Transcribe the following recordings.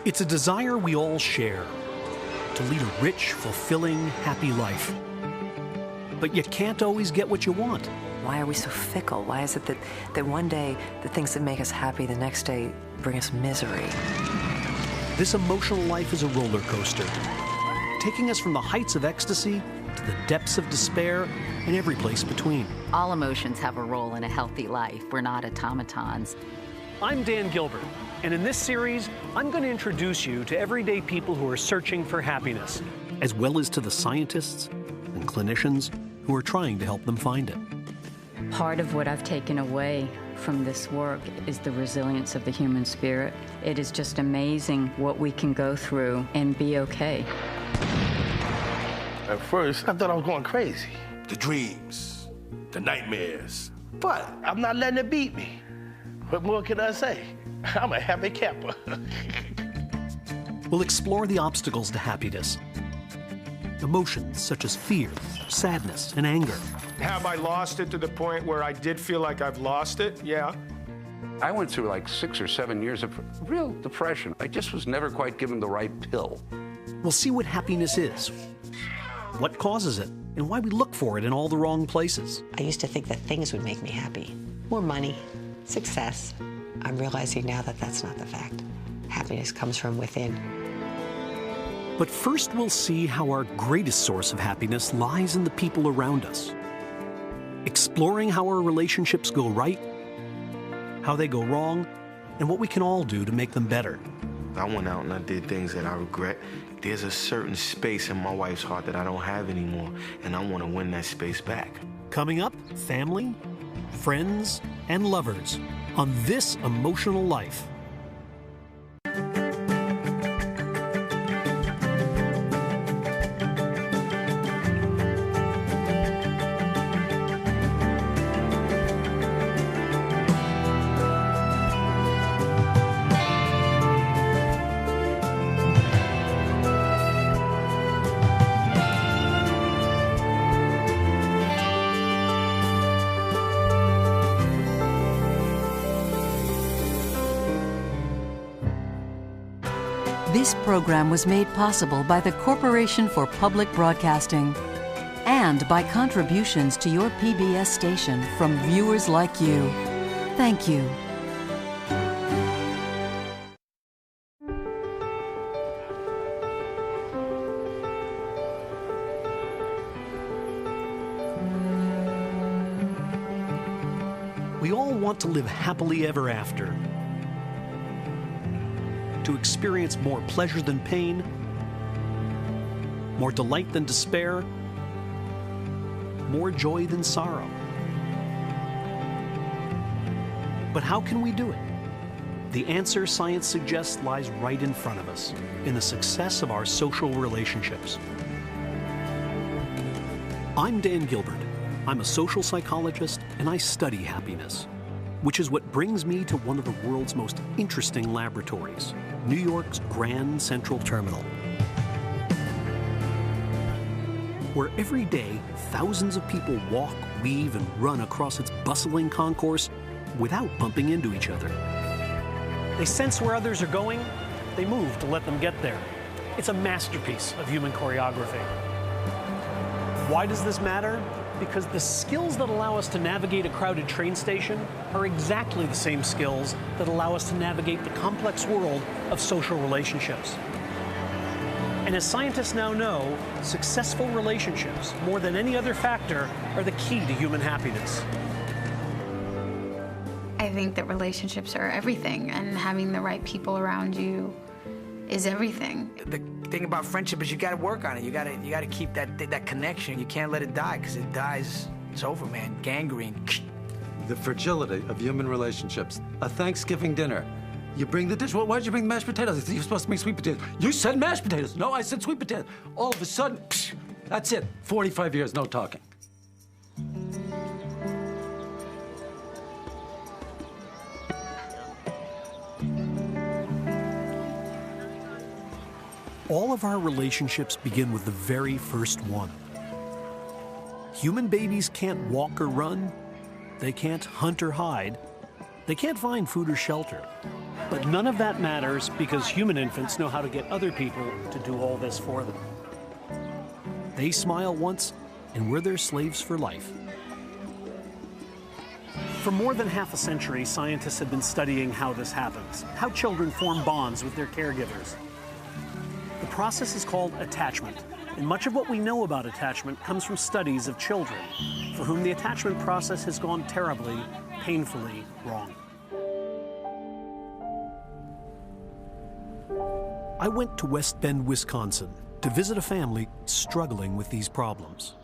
It's a desire we all share, to lead a rich, fulfilling, happy life. But you can't always get what you want. Why are we so fickle? Why is it that one day the things that make us happy, the next day bring us misery? This emotional life is a roller coaster, taking us from the heights of ecstasy to the depths of despair and every place between. All emotions have a role in a healthy life. We're not automatons. I'm Dan Gilbert, and in this series, I'm going to introduce you to everyday people who are searching for happiness, as well as to the scientists and clinicians who are trying to help them find it. Part of what I've taken away from this work is the resilience of the human spirit. It is just amazing what we can go through and be okay. At first, I thought I was going crazy. The dreams, the nightmares. But I'm not letting it beat me. What more can I say? I'm a happy camper. We'll explore the obstacles to happiness. Emotions such as fear, sadness, and anger. Have I lost it to the point where I did feel like I've lost it? Yeah. I went through like 6 or 7 years of real depression. I just was never quite given the right pill. We'll see what happiness is, what causes it, and why we look for it in all the wrong places. I used to think that things would make me happy. More money, success. I'm realizing now that that's not the fact. Happiness comes from within. But first we'll see how our greatest source of happiness lies in the people around us. Exploring how our relationships go right, how they go wrong, and what we can all do to make them better. I went out and I did things that I regret. There's a certain space in my wife's heart that I don't have anymore, and I want to win that space back. Coming up, family, friends, and lovers on This Emotional Life. This program was made possible by the Corporation for Public Broadcasting and by contributions to your PBS station from viewers like you. Thank you. We all want to live happily ever after, to experience more pleasure than pain, more delight than despair, more joy than sorrow. But how can we do it? The answer, science suggests, lies right in front of us, in the success of our social relationships. I'm Dan Gilbert. I'm a social psychologist, and I study happiness, which is what brings me to one of the world's most interesting laboratories, New York's Grand Central Terminal, where every day thousands of people walk, weave, and run across its bustling concourse without bumping into each other. They sense where others are going, they move to let them get there. It's a masterpiece of human choreography. Why does this matter? Because the skills that allow us to navigate a crowded train station are exactly the same skills that allow us to navigate the complex world of social relationships. And as scientists now know, successful relationships, more than any other factor, are the key to human happiness. I think that relationships are everything, and having the right people around you is everything. The thing about friendship is you got to work on it. You got to keep that connection. You can't let it die, because it dies, it's over, man. Gangrene. The fragility of human relationships. A Thanksgiving dinner. You bring the dish. Well, why did you bring the mashed potatoes? You're supposed to make sweet potatoes. You said mashed potatoes. No, I said sweet potatoes. All of a sudden, that's it. 45 years, no talking. All of our relationships begin with the very first one. Human babies can't walk or run, they can't hunt or hide, They can't find food or shelter. But none of that matters because human infants know how to get other people to do all this for them. They smile once, and we're their slaves for life. For more than half a century, scientists have been studying how this happens, how children form bonds with their caregivers. The process is called attachment, and much of what we know about attachment comes from studies of children for whom the attachment process has gone terribly, painfully wrong. I went to West Bend, Wisconsin, to visit a family struggling with these problems.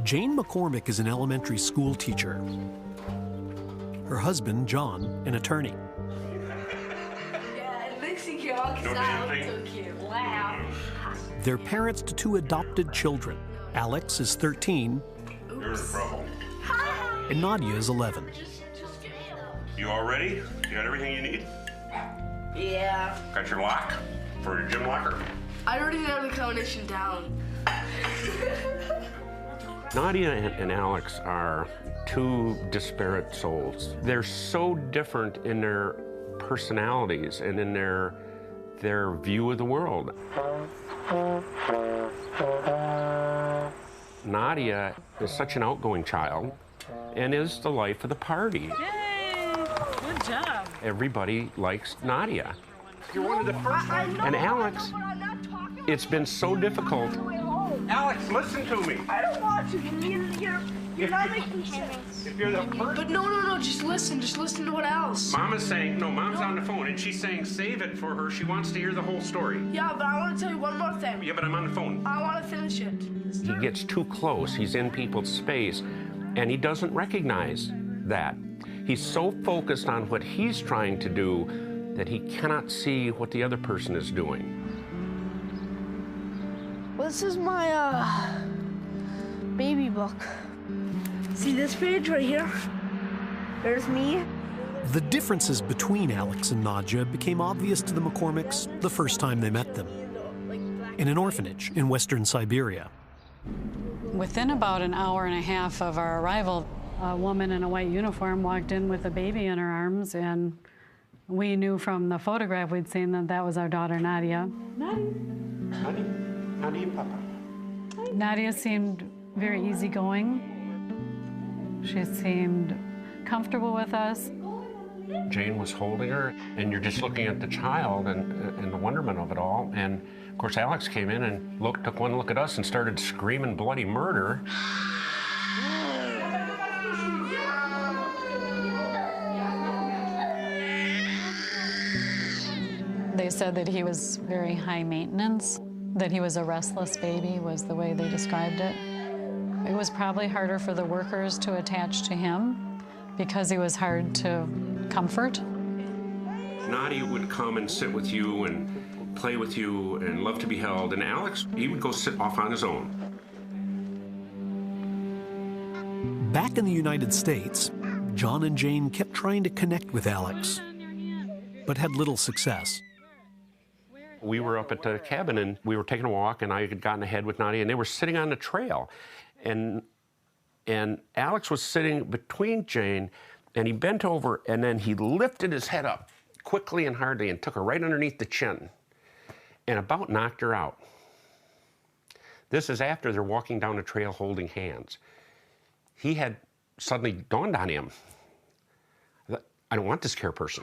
Jane McCormick is an elementary school teacher. Her husband, John, an attorney. Yeah, it looks cute. Sounds so cute. Wow. They're parents to two adopted children. Alex is 13. You're in trouble. And Nadia is 11. You all ready? You got everything you need? Yeah. Got your lock for your gym locker? I already know the combination down. Nadia and Alex are two disparate souls. They're so different in their personalities and in their view of the world. Nadia is such an outgoing child and is the life of the party. Yay! Good job. Everybody likes Nadia. You're one of the first ones. And Alex, it's been so difficult. Alex, listen to me. I don't want to. You're not making sense. If you're the first... But no, just listen to what else. Mama's saying, no, Mom's on the phone, and she's saying save it for her. She wants to hear the whole story. Yeah, but I want to tell you one more thing. Yeah, but I'm on the phone. I want to finish it. He gets too close. He's in people's space, and he doesn't recognize that. He's so focused on what he's trying to do that he cannot see what the other person is doing. Well, this is my baby book. See this page right here? There's me. The differences between Alex and Nadia became obvious to the McCormicks the first time they met them, in an orphanage in western Siberia. Within about an hour and a half of our arrival, a woman in a white uniform walked in with a baby in her arms, and we knew from the photograph we'd seen that that was our daughter, Nadia. Nadia, Papa. Nadia seemed very easygoing. She seemed comfortable with us. Jane was holding her, and you're just looking at the child and the wonderment of it all. And of course, Alex came in and took one look at us and started screaming bloody murder. They said that he was very high maintenance, that he was a restless baby was the way they described it. It was probably harder for the workers to attach to him because he was hard to comfort. Nadia would come and sit with you and play with you and love to be held, and Alex, he would go sit off on his own. Back in the United States, John and Jane kept trying to connect with Alex, but had little success. We were up at the cabin, and we were taking a walk, and I had gotten ahead with Nadia, and they were sitting on the trail. And Alex was sitting between Jane, and he bent over, and then he lifted his head up quickly and hardly and took her right underneath the chin and about knocked her out. This is after they're walking down the trail holding hands. He had suddenly dawned on him that I don't want this care person.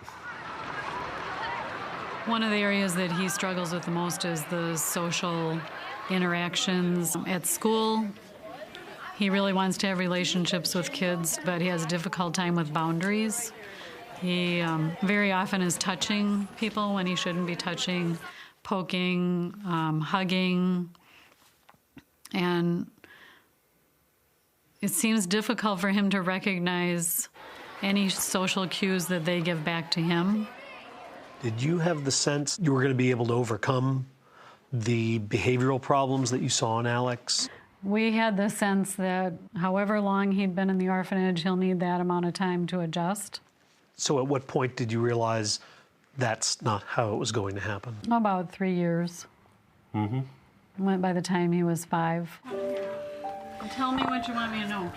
One of the areas that he struggles with the most is the social interactions at school. He really wants to have relationships with kids, but he has a difficult time with boundaries. He very often is touching people when he shouldn't be touching, poking, hugging, and it seems difficult for him to recognize any social cues that they give back to him. Did you have the sense you were going to be able to overcome the behavioral problems that you saw in Alex? We had the sense that however long he'd been in the orphanage, he'll need that amount of time to adjust. So at what point did you realize that's not how it was going to happen? About 3 years. Mm-hmm. Went by the time he was 5. Tell me what you want me to know.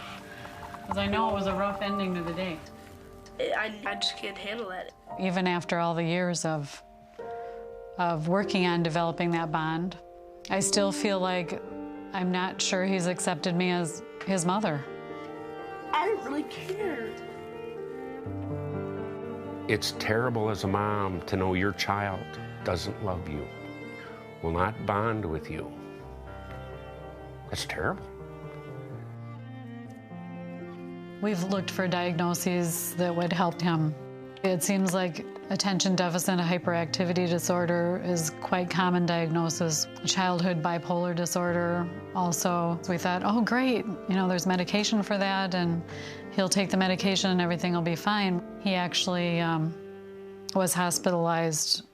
Because I know it was a rough ending to the day. I just can't handle that. Even after all the years of working on developing that bond, I still feel like I'm not sure he's accepted me as his mother. I don't really care. It's terrible as a mom to know your child doesn't love you, will not bond with you. That's terrible. We've looked for diagnoses that would help him. It seems like attention deficit hyperactivity disorder is quite common diagnosis. Childhood bipolar disorder also. So we thought, oh great, you know, there's medication for that and he'll take the medication and everything will be fine. He actually was hospitalized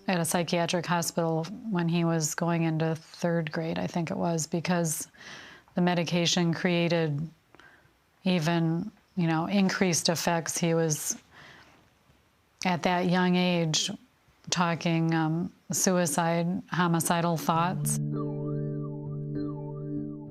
at a psychiatric hospital when he was going into 3rd grade, I think it was, because the medication created even, you know, increased effects. He was, at that young age, talking suicide, homicidal thoughts.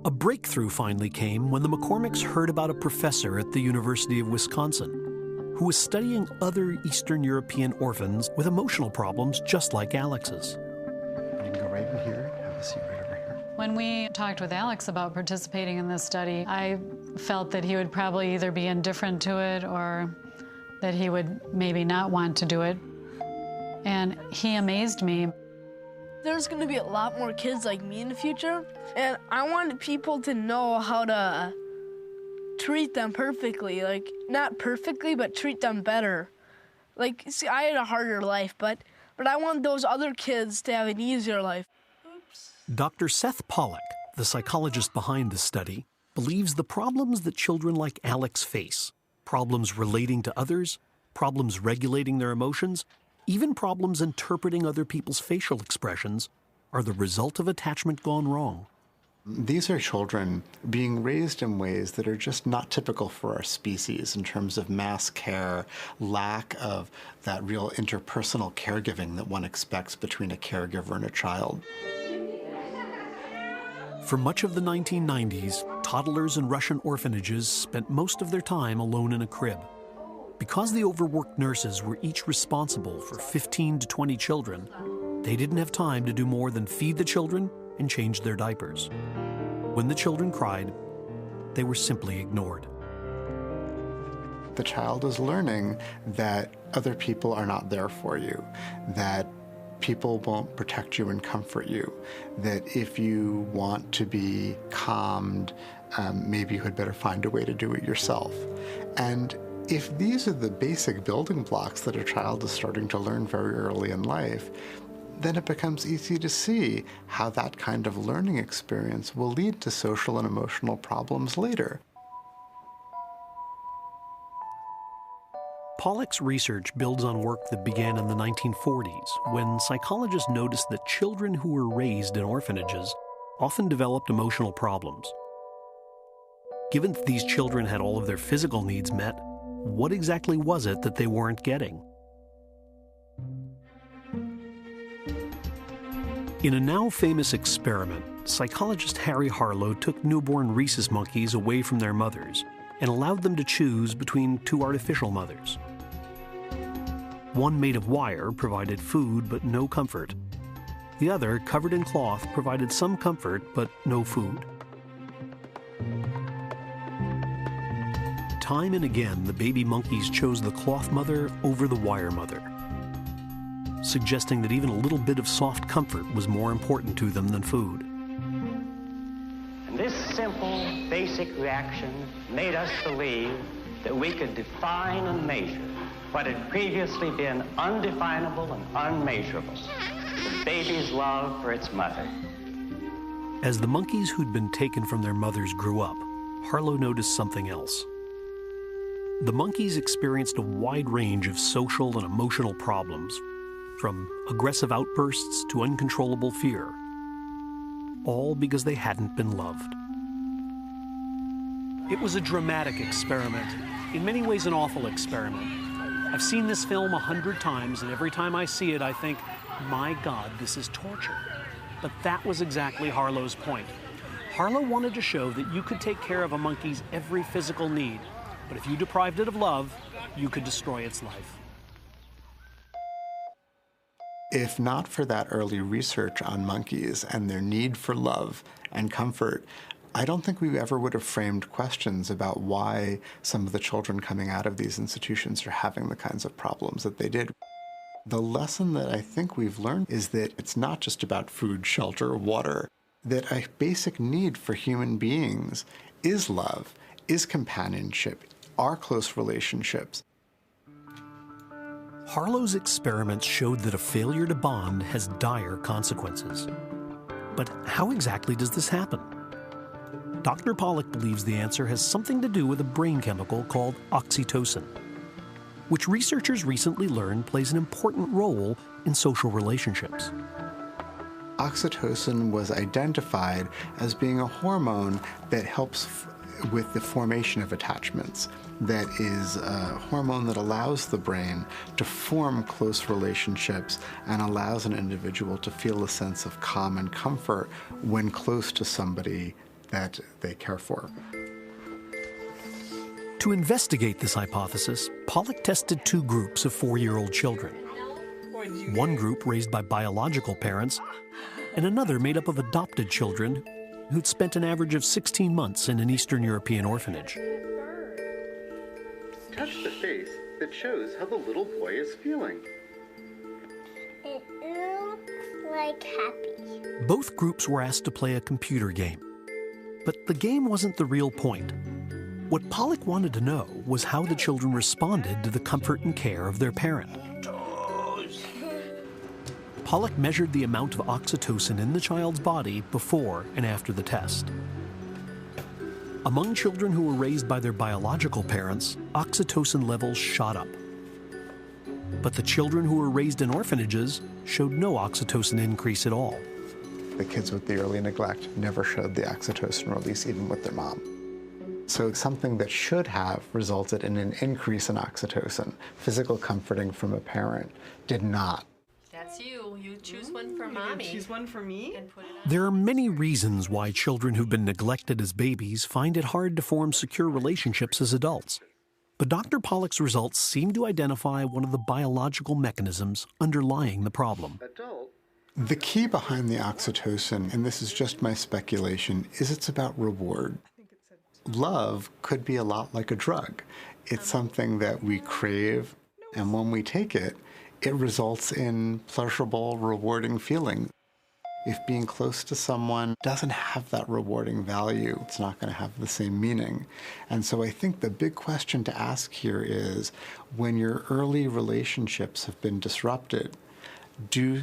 A breakthrough finally came when the McCormicks heard about a professor at the University of Wisconsin who was studying other Eastern European orphans with emotional problems just like Alex's. You can go right in here, have a seat right over here. When we talked with Alex about participating in this study, I felt that he would probably either be indifferent to it or that he would maybe not want to do it. And he amazed me. There's going to be a lot more kids like me in the future, and I want people to know how to treat them perfectly. Like, not perfectly, but treat them better. Like, see, I had a harder life, but I want those other kids to have an easier life. Oops. Dr. Seth Pollack, the psychologist behind this study, believes the problems that children like Alex face, problems relating to others, problems regulating their emotions, even problems interpreting other people's facial expressions, are the result of attachment gone wrong. These are children being raised in ways that are just not typical for our species in terms of mass care, lack of that real interpersonal caregiving that one expects between a caregiver and a child. For much of the 1990s, toddlers in Russian orphanages spent most of their time alone in a crib. Because the overworked nurses were each responsible for 15 to 20 children, they didn't have time to do more than feed the children and change their diapers. When the children cried, they were simply ignored. The child is learning that other people are not there for you, that people won't protect you and comfort you, that if you want to be calmed, maybe you had better find a way to do it yourself. And if these are the basic building blocks that a child is starting to learn very early in life, then it becomes easy to see how that kind of learning experience will lead to social and emotional problems later. Pollack's research builds on work that began in the 1940s, when psychologists noticed that children who were raised in orphanages often developed emotional problems. Given that these children had all of their physical needs met, what exactly was it that they weren't getting? In a now famous experiment, psychologist Harry Harlow took newborn rhesus monkeys away from their mothers and allowed them to choose between 2 artificial mothers. One made of wire provided food but no comfort. The other, covered in cloth, provided some comfort but no food. Time and again, the baby monkeys chose the cloth mother over the wire mother, suggesting that even a little bit of soft comfort was more important to them than food. And this simple, basic reaction made us believe that we could define and measure what had previously been undefinable and unmeasurable, the baby's love for its mother. As the monkeys who'd been taken from their mothers grew up, Harlow noticed something else. The monkeys experienced a wide range of social and emotional problems, from aggressive outbursts to uncontrollable fear, all because they hadn't been loved. It was a dramatic experiment, in many ways an awful experiment. I've seen this film 100 times, and every time I see it, I think, my God, this is torture. But that was exactly Harlow's point. Harlow wanted to show that you could take care of a monkey's every physical need, but if you deprived it of love, you could destroy its life. If not for that early research on monkeys and their need for love and comfort, I don't think we ever would have framed questions about why some of the children coming out of these institutions are having the kinds of problems that they did. The lesson that I think we've learned is that it's not just about food, shelter, water, that a basic need for human beings is love, is companionship, are close relationships. Harlow's experiments showed that a failure to bond has dire consequences. But how exactly does this happen? Dr. Pollack believes the answer has something to do with a brain chemical called oxytocin, which researchers recently learned plays an important role in social relationships. Oxytocin was identified as being a hormone that helps with the formation of attachments. That is a hormone that allows the brain to form close relationships and allows an individual to feel a sense of calm and comfort when close to somebody that they care for. To investigate this hypothesis, Pollack tested two groups of 4-year-old children. One group raised by biological parents, and another made up of adopted children who'd spent an average of 16 months in an Eastern European orphanage. Touch the face that shows how the little boy is feeling. It looks like happy. Both groups were asked to play a computer game, but the game wasn't the real point. What Pollack wanted to know was how the children responded to the comfort and care of their parent. Pollack measured the amount of oxytocin in the child's body before and after the test. Among children who were raised by their biological parents, oxytocin levels shot up. But the children who were raised in orphanages showed no oxytocin increase at all. The kids with the early neglect never showed the oxytocin release even with their mom. So something that should have resulted in an increase in oxytocin, physical comforting from a parent, did not. That's you. You choose one for mommy. Choose one for me? And put it on. There are many reasons why children who've been neglected as babies find it hard to form secure relationships as adults. But Dr. Pollack's results seem to identify one of the biological mechanisms underlying the problem. The key behind the oxytocin, and this is just my speculation, is it's about reward. Love could be a lot like a drug. It's something that we crave, and when we take it, it results in pleasurable, rewarding feelings. If being close to someone doesn't have that rewarding value, it's not going to have the same meaning. And so I think the big question to ask here is, when your early relationships have been disrupted, do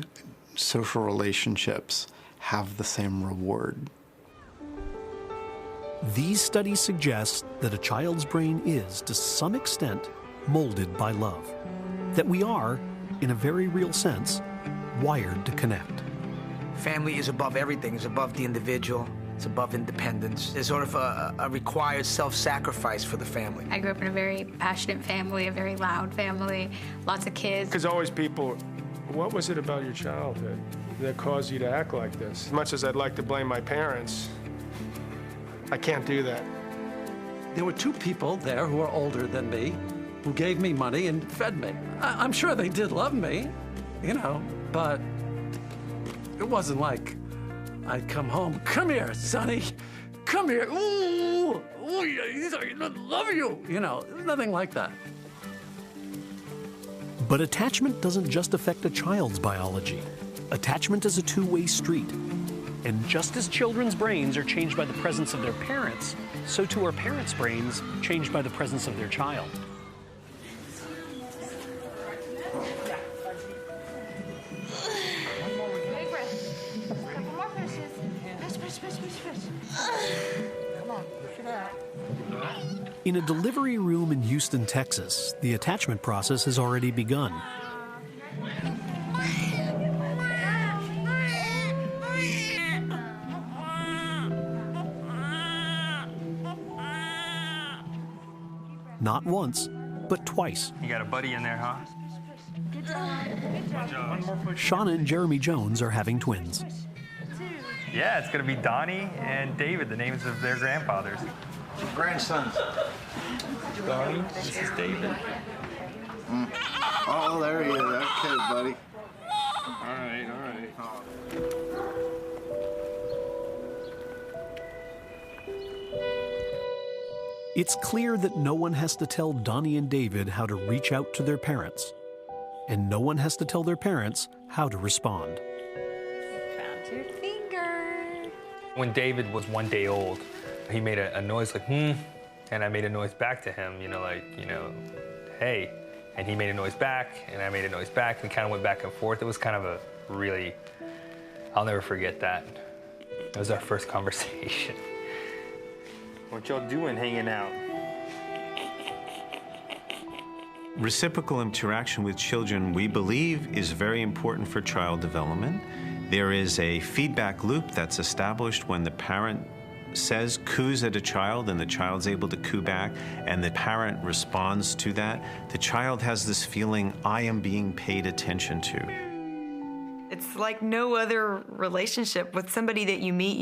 social relationships have the same reward? These studies suggest that a child's brain is, to some extent, molded by love. That we are, in a very real sense, wired to connect. Family is above everything. It's above the individual. It's above independence. There's sort of a required self-sacrifice for the family. I grew up in a very passionate family, a very loud family, lots of kids. There's always people, what was it about your childhood that caused you to act like this? As much as I'd like to blame my parents, I can't do that. There were two people there who are older than me, who gave me money and fed me. I'm sure they did love me, you know, but it wasn't like I'd come home, come here, Sonny, come here, ooh, I love you, you know, nothing like that. But attachment doesn't just affect a child's biology. Attachment is a two-way street. And just as children's brains are changed by the presence of their parents, so too are parents' brains changed by the presence of their child. In a delivery room in Houston, Texas, the attachment process has already begun. Not once, but twice. You got a buddy in there, huh? Shauna and Jeremy Jones are having twins. Yeah, it's going to be Donnie and David, the names of their grandfathers. Grandsons. Donnie, this is David. Oh, there he is. Okay, buddy. All right, all right. It's clear that no one has to tell Donnie and David how to reach out to their parents, and no one has to tell their parents how to respond. Found your finger. When David was 1 day old, he made a noise like, and I made a noise back to him, hey. And he made a noise back, and I made a noise back, and kind of went back and forth. It was kind of a really, I'll never forget that. It was our first conversation. What y'all doing hanging out? Reciprocal interaction with children, we believe, is very important for child development. There is a feedback loop that's established when the parent says, coos at a child, and the child's able to coo back, and the parent responds to that. The child has this feeling, I am being paid attention to. It's like no other relationship with somebody that you meet,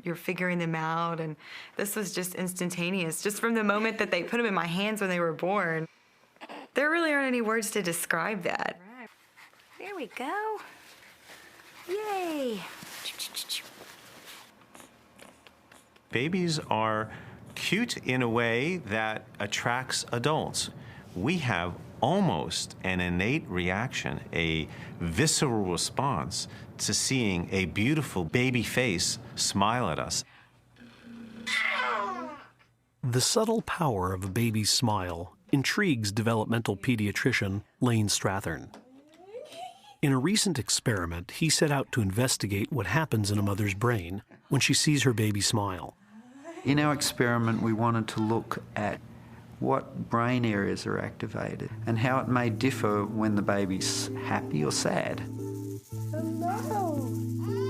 you're figuring them out, and this was just instantaneous. Just from the moment that they put them in my hands when they were born. There really aren't any words to describe that. Right. There we go. Yay. Babies are cute in a way that attracts adults. We have almost an innate reaction, a visceral response to seeing a beautiful baby face smile at us. The subtle power of a baby's smile intrigues developmental pediatrician Lane Strathern. In a recent experiment, he set out to investigate what happens in a mother's brain when she sees her baby smile. In our experiment, we wanted to look at what brain areas are activated and how it may differ when the baby's happy or sad.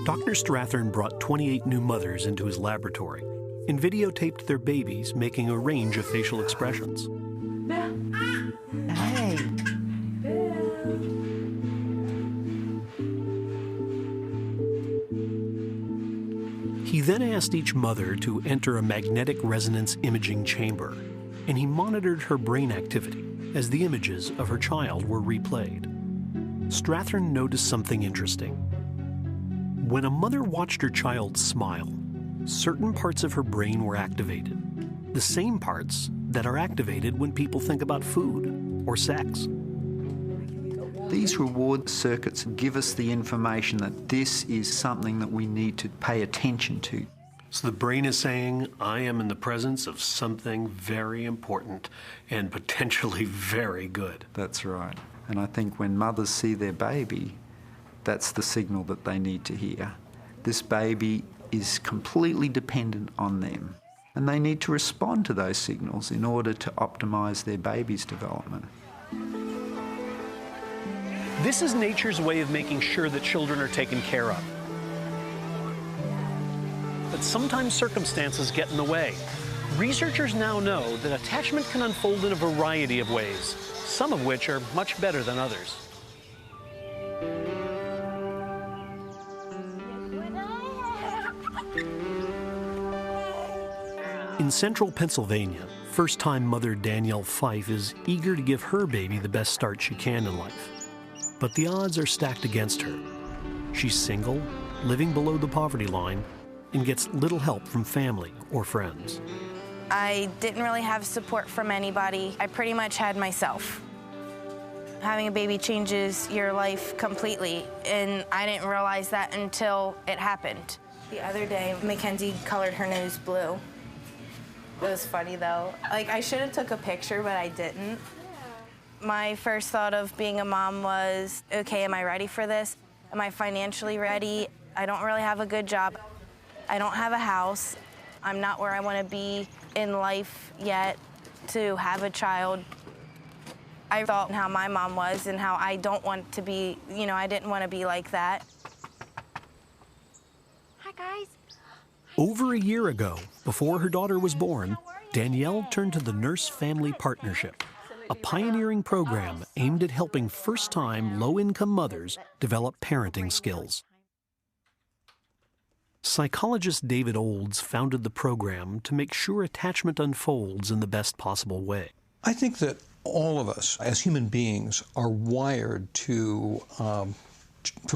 Dr. Strathern brought 28 new mothers into his laboratory and videotaped their babies making a range of facial expressions. Hey. He then asked each mother to enter a magnetic resonance imaging chamber, and he monitored her brain activity as the images of her child were replayed. Strathern noticed something interesting. When a mother watched her child smile, certain parts of her brain were activated, the same parts that are activated when people think about food or sex. These reward circuits give us the information that this is something that we need to pay attention to. So the brain is saying, I am in the presence of something very important and potentially very good. That's right. And I think when mothers see their baby, that's the signal that they need to hear. This baby is completely dependent on them, and they need to respond to those signals in order to optimize their baby's development. This is nature's way of making sure that children are taken care of. But sometimes circumstances get in the way. Researchers now know that attachment can unfold in a variety of ways, some of which are much better than others. In central Pennsylvania, first-time mother Danielle Fife is eager to give her baby the best start she can in life. But the odds are stacked against her. She's single, living below the poverty line, and gets little help from family or friends. I didn't really have support from anybody. I pretty much had myself. Having a baby changes your life completely, and I didn't realize that until it happened. The other day, Mackenzie colored her nose blue. It was funny, though. I should have took a picture, but I didn't. My first thought of being a mom was, okay, am I ready for this? Am I financially ready? I don't really have a good job. I don't have a house. I'm not where I want to be in life yet to have a child. I thought how my mom was and how I don't want to be, I didn't want to be like that. Hi, guys. Over a year ago, before her daughter was born, Danielle turned to the Nurse Family Partnership, a pioneering program aimed at helping first-time low-income mothers develop parenting skills. Psychologist David Olds founded the program to make sure attachment unfolds in the best possible way. I think that all of us, as human beings, are wired to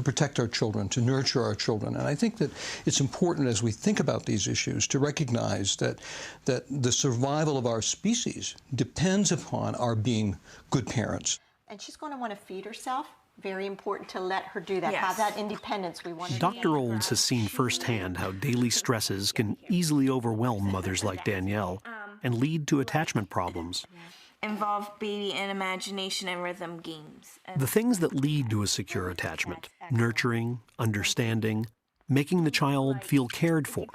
protect our children, to nurture our children. And I think that it's important as we think about these issues to recognize that the survival of our species depends upon our being good parents. And she's going to want to feed herself. Very important to let her do that, have that independence we want. Dr. Olds has seen firsthand how daily stresses can easily overwhelm mothers like Danielle and lead to attachment problems. Involve baby and imagination and rhythm games. The things that lead to a secure attachment, nurturing, understanding, making the child feel cared for,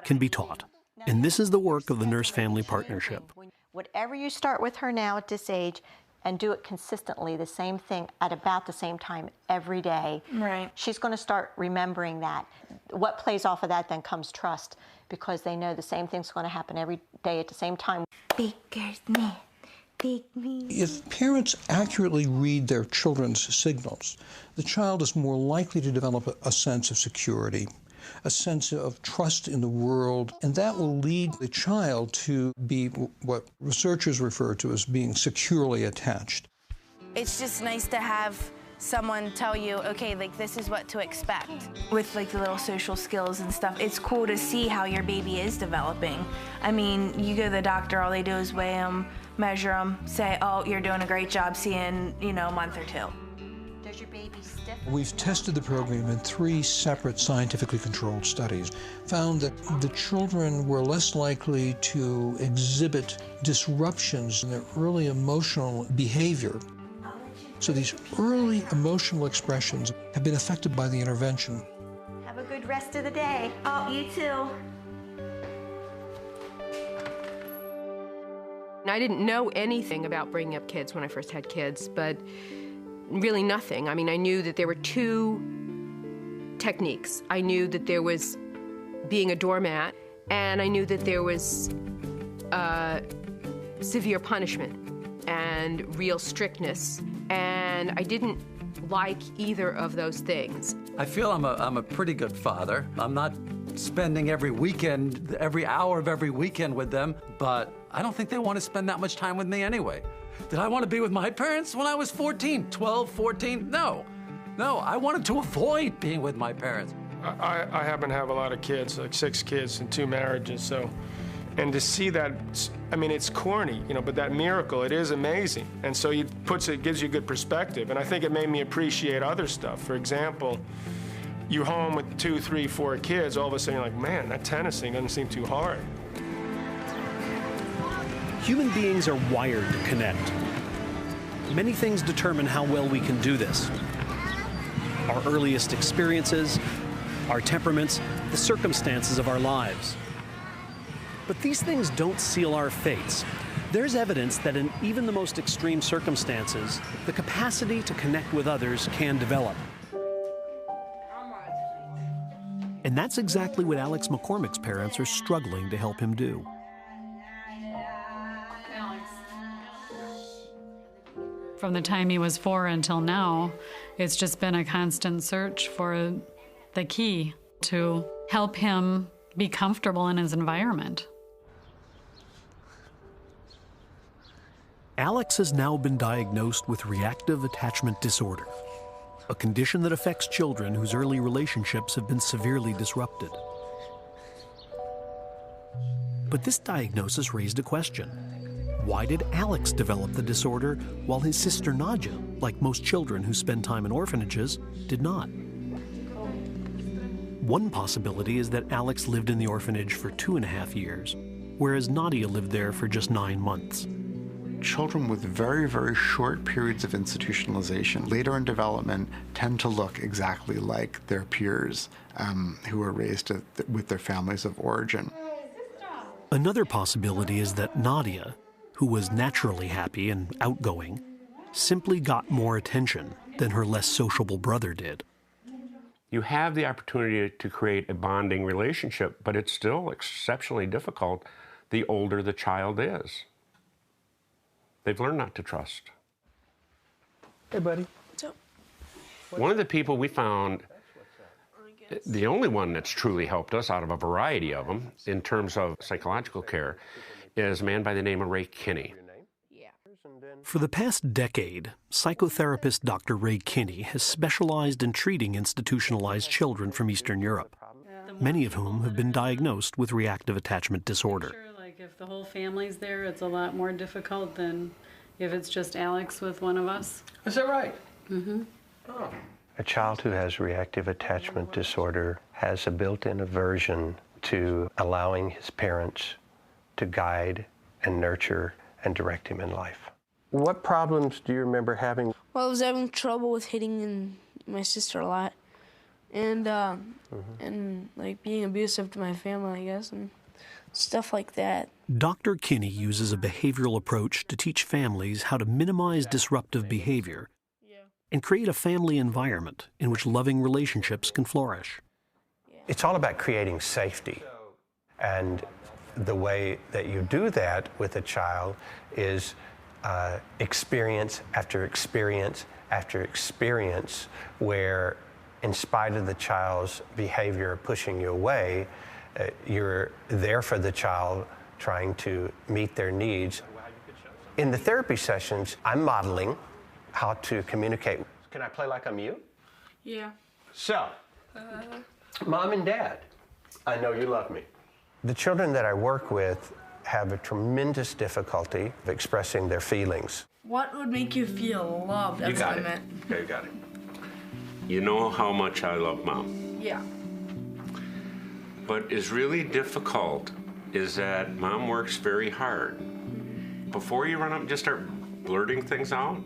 can be taught. And this is the work of the Nurse-Family Partnership. Whatever you start with her now at this age, and do it consistently, the same thing at about the same time every day. Right. She's going to start remembering that. What plays off of that then comes trust, because they know the same thing's going to happen every day at the same time. If parents accurately read their children's signals, the child is more likely to develop a sense of security, a sense of trust in the world, and that will lead the child to be what researchers refer to as being securely attached. It's just nice to have someone tell you, okay, like this is what to expect. With like the little social skills and stuff, it's cool to see how your baby is developing. I mean, you go to the doctor, all they do is weigh them, measure them, say, oh, you're doing a great job, see you in, a month or two. Does your baby stiffen? We've tested the program in 3 separate scientifically controlled studies, found that the children were less likely to exhibit disruptions in their early emotional behavior. So these early emotional expressions have been affected by the intervention. Have a good rest of the day. Oh, you too. I didn't know anything about bringing up kids when I first had kids, but really nothing. I mean, I knew that there were 2 techniques. I knew that there was being a doormat, and I knew that there was severe punishment and real strictness, and I didn't like either of those things. I feel I'm a pretty good father. I'm not spending every weekend, every hour of every weekend with them, but I don't think they want to spend that much time with me anyway. Did I want to be with my parents when I was 14, 12, 14? No. No, I wanted to avoid being with my parents. I happen to have a lot of kids, like 6 kids and 2 marriages, so, and to see that, I mean, it's corny, but that miracle, it is amazing. And so it gives you good perspective, and I think it made me appreciate other stuff. For example, you're home with 2, 3, 4 kids, all of a sudden you're like, man, that tennis thing doesn't seem too hard. Human beings are wired to connect. Many things determine how well we can do this. Our earliest experiences, our temperaments, the circumstances of our lives. But these things don't seal our fates. There's evidence that in even the most extreme circumstances, the capacity to connect with others can develop. And that's exactly what Alex McCormick's parents are struggling to help him do. From the time he was 4 until now, it's just been a constant search for the key to help him be comfortable in his environment. Alex has now been diagnosed with reactive attachment disorder, a condition that affects children whose early relationships have been severely disrupted. But this diagnosis raised a question. Why did Alex develop the disorder while his sister Nadja, like most children who spend time in orphanages, did not? One possibility is that Alex lived in the orphanage for 2.5 years, whereas Nadia lived there for just 9 months. Children with very, very short periods of institutionalization later in development tend to look exactly like their peers who were raised with their families of origin. Another possibility is that Nadia, who was naturally happy and outgoing, simply got more attention than her less sociable brother did. You have the opportunity to create a bonding relationship, but it's still exceptionally difficult the older the child is. They've learned not to trust. Hey, buddy. One of the people we found The only one that's truly helped us out of a variety of them in terms of psychological care is a man by the name of Ray Kinney. For the past decade, psychotherapist Dr. Ray Kinney has specialized in treating institutionalized children from Eastern Europe, many of whom have been diagnosed with reactive attachment disorder. Like if the whole family's there, it's a lot more difficult than if it's just Alex with one of us. Is that right? Mm-hmm. Oh. A child who has reactive attachment disorder has a built-in aversion to allowing his parents to guide and nurture and direct him in life. What problems do you remember having? Well, I was having trouble with hitting my sister a lot, and and like being abusive to my family, I guess, and stuff like that. Dr. Kinney uses a behavioral approach to teach families how to minimize disruptive behavior and create a family environment in which loving relationships can flourish. It's all about creating safety, and the way that you do that with a child is experience after experience after experience, where in spite of the child's behavior pushing you away, you're there for the child, trying to meet their needs. In the therapy sessions, I'm modeling how to communicate. Can I play like I'm you? Yeah. So, Mom and Dad, I know you love me. The children that I work with have a tremendous difficulty of expressing their feelings. What would make you feel loved? That's what I meant. Okay, you got it. You know how much I love Mom. Yeah. What is really difficult is that Mom works very hard. Before you run up and just start blurting things out,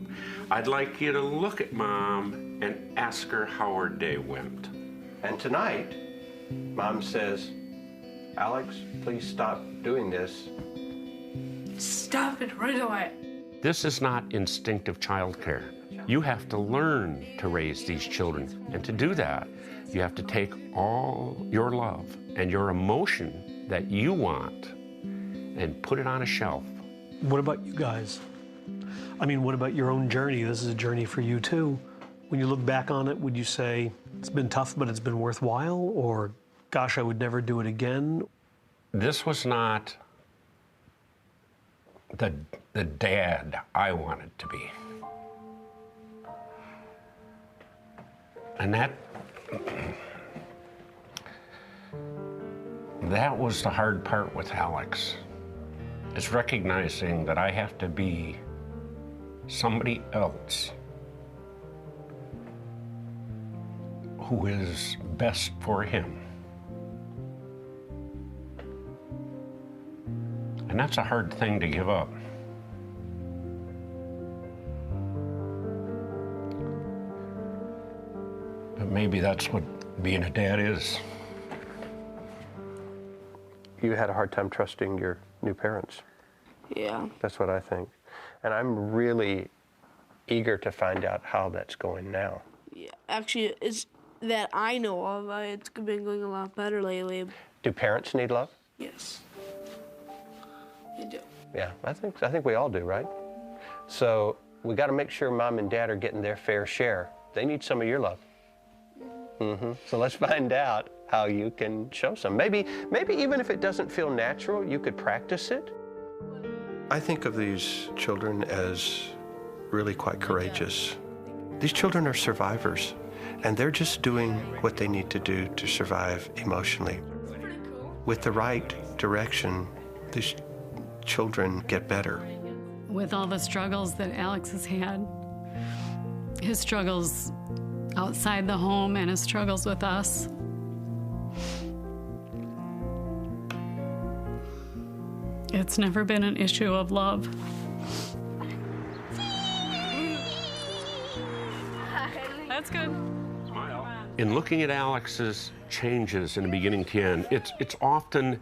I'd like you to look at Mom and ask her how her day went. And tonight, Mom says, Alex, please stop doing this. Stop it right away. This is not instinctive childcare. You have to learn to raise these children. And to do that, you have to take all your love and your emotion that you want and put it on a shelf. What about you guys? I mean, what about your own journey? This is a journey for you too. When you look back on it, would you say it's been tough, but it's been worthwhile? Or, gosh, I would never do it again? This was not the dad I wanted to be. And that was the hard part with Alex, is recognizing that I have to be somebody else who is best for him. And that's a hard thing to give up. But maybe that's what being a dad is. You had a hard time trusting your new parents. Yeah. That's what I think. And I'm really eager to find out how that's going now. Yeah. Actually, it's that I know of. It's been going a lot better lately. Do parents need love? Yes. They do. Yeah, I think we all do, right? So we got to make sure Mom and Dad are getting their fair share. They need some of your love. So let's find out how you can show some. Maybe even if it doesn't feel natural, you could practice it. I think of these children as really quite courageous. These children are survivors, and they're just doing what they need to do to survive emotionally. With the right direction, these children get better. With all the struggles that Alex has had, his struggles outside the home and his struggles with us, it's never been an issue of love. That's good. In looking at Alex's changes in the beginning to end, it's often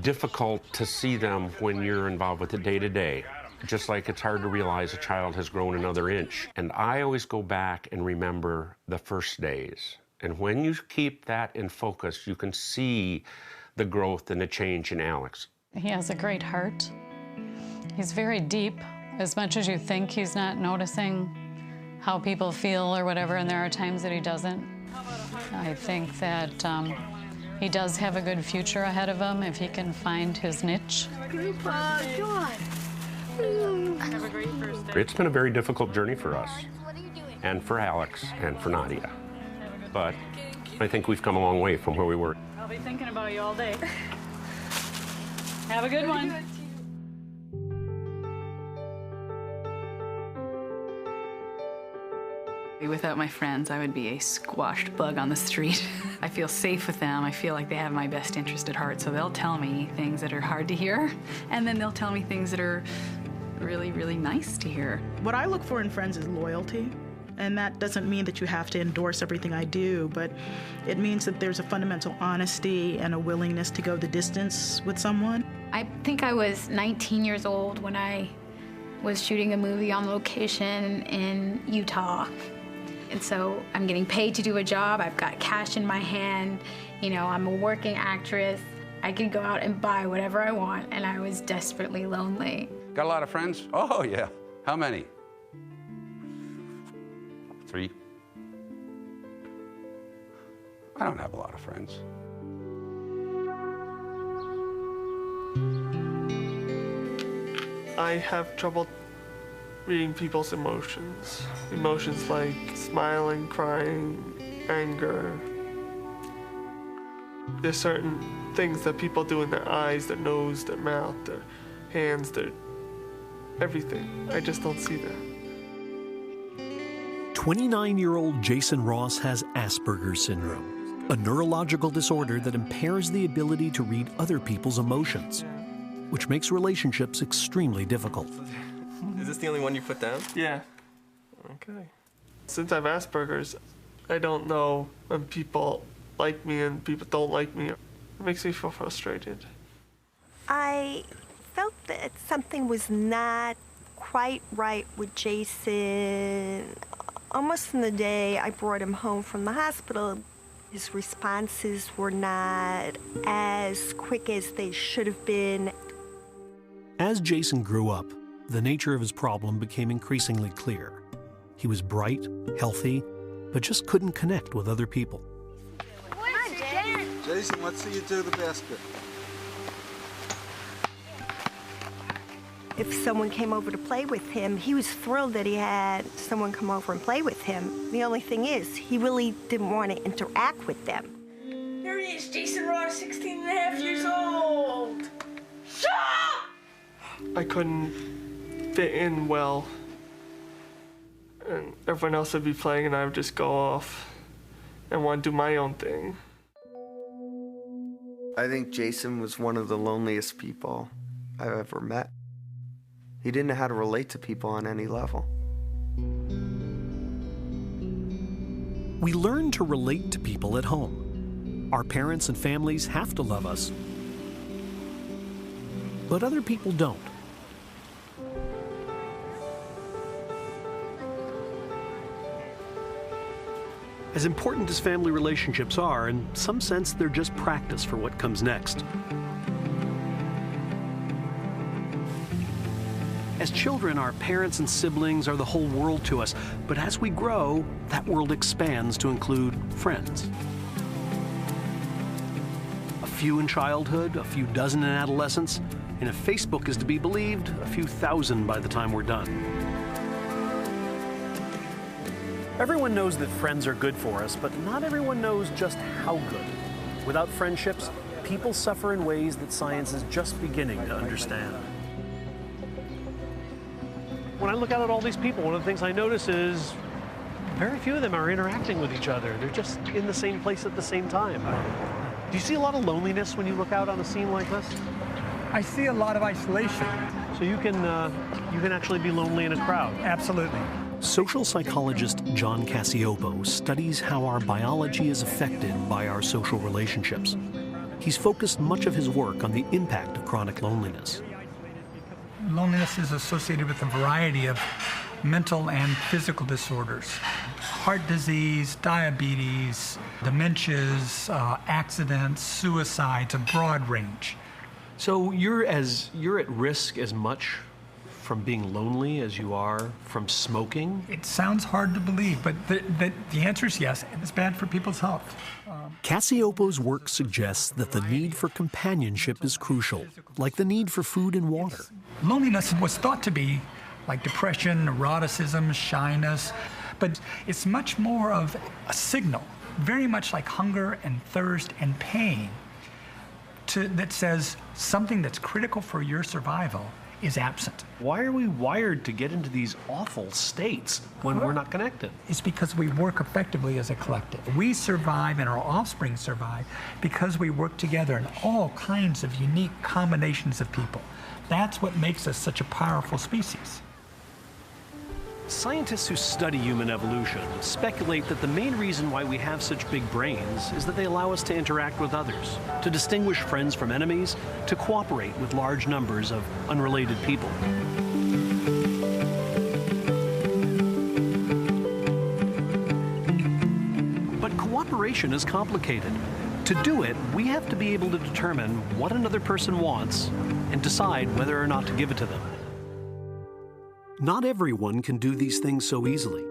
difficult to see them when you're involved with it day to day. Just like it's hard to realize a child has grown another inch. And I always go back and remember the first days. And when you keep that in focus, you can see the growth and the change in Alex. He has a great heart. He's very deep. As much as you think he's not noticing how people feel or whatever, and there are times that he doesn't. I think that he does have a good future ahead of him if he can find his niche. It's been a very difficult journey for us, and for Alex, and for Nadia. But I think we've come a long way from where we were. I'll be thinking about you all day. Have a good one. Without my friends, I would be a squashed bug on the street. I feel safe with them. I feel like they have my best interest at heart, so they'll tell me things that are hard to hear, and then they'll tell me things that are really, really nice to hear. What I look for in friends is loyalty, and that doesn't mean that you have to endorse everything I do, but it means that there's a fundamental honesty and a willingness to go the distance with someone. I think I was 19 years old when I was shooting a movie on location in Utah. And so I'm getting paid to do a job. I've got cash in my hand. You know, I'm a working actress. I could go out and buy whatever I want, and I was desperately lonely. Got a lot of friends? Oh, yeah. How many? 3. I don't have a lot of friends. I have trouble reading people's emotions. Emotions like smiling, crying, anger. There's certain things that people do in their eyes, their nose, their mouth, their hands, their everything. I just don't see that. 29-year-old Jason Ross has Asperger's syndrome, a neurological disorder that impairs the ability to read other people's emotions, which makes relationships extremely difficult. Is this the only one you put down? Yeah. Okay. Since I have Asperger's, I don't know when people like me and people don't like me. It makes me feel frustrated. I felt that something was not quite right with Jason. Almost from the day I brought him home from the hospital, his responses were not as quick as they should have been. As Jason grew up, the nature of his problem became increasingly clear. He was bright, healthy, but just couldn't connect with other people. Jason, let's see you do the basket. If someone came over to play with him, he was thrilled that he had someone come over and play with him. The only thing is, he really didn't want to interact with them. There he is, Jason Ross, 16 and a half years old. Shut up! I couldn't fit in well, and everyone else would be playing and I would just go off and want to do my own thing. I think Jason was one of the loneliest people I've ever met. He didn't know how to relate to people on any level. We learn to relate to people at home. Our parents and families have to love us, but other people don't. As important as family relationships are, in some sense, they're just practice for what comes next. As children, our parents and siblings are the whole world to us, but as we grow, that world expands to include friends. A few in childhood, a few dozen in adolescence, and if Facebook is to be believed, a few thousand by the time we're done. Everyone knows that friends are good for us, but not everyone knows just how good. Without friendships, people suffer in ways that science is just beginning to understand. When I look out at all these people, one of the things I notice is very few of them are interacting with each other. They're just in the same place at the same time. Do you see a lot of loneliness when you look out on a scene like this? I see a lot of isolation. So you can actually be lonely in a crowd? Absolutely. Social psychologist John Cassiopo studies how our biology is affected by our social relationships. He's focused much of his work on the impact of chronic loneliness. Loneliness is associated with a variety of mental and physical disorders. Heart disease, diabetes, dementias, accidents, suicides, a broad range. So you're at risk as much from being lonely as you are from smoking? It sounds hard to believe, but the answer is yes. It's bad for people's health. Cassiopo's work suggests that the need for companionship is crucial, like the need for food and water. Loneliness was thought to be like depression, neuroticism, shyness, but it's much more of a signal, very much like hunger and thirst and pain, that says something that's critical for your survival is absent. Why are we wired to get into these awful states when we're not connected? It's because we work effectively as a collective. We survive and our offspring survive because we work together in all kinds of unique combinations of people. That's what makes us such a powerful species. Scientists who study human evolution speculate that the main reason why we have such big brains is that they allow us to interact with others, to distinguish friends from enemies, to cooperate with large numbers of unrelated people. But cooperation is complicated. To do it, we have to be able to determine what another person wants and decide whether or not to give it to them. Not everyone can do these things so easily.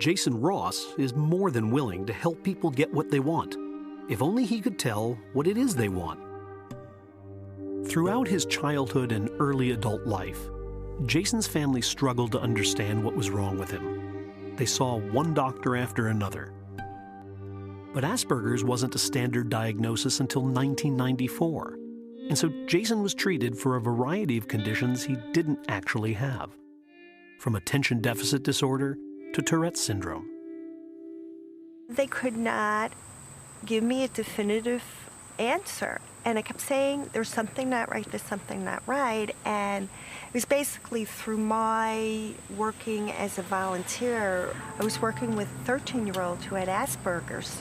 Jason Ross is more than willing to help people get what they want, if only he could tell what it is they want. Throughout his childhood and early adult life, Jason's family struggled to understand what was wrong with him. They saw one doctor after another. But Asperger's wasn't a standard diagnosis until 1994, and so Jason was treated for a variety of conditions he didn't actually have, from attention deficit disorder to Tourette's syndrome. They could not give me a definitive answer. And I kept saying, there's something not right, there's something not right. And it was basically through my working as a volunteer. I was working with a 13-year-old who had Asperger's.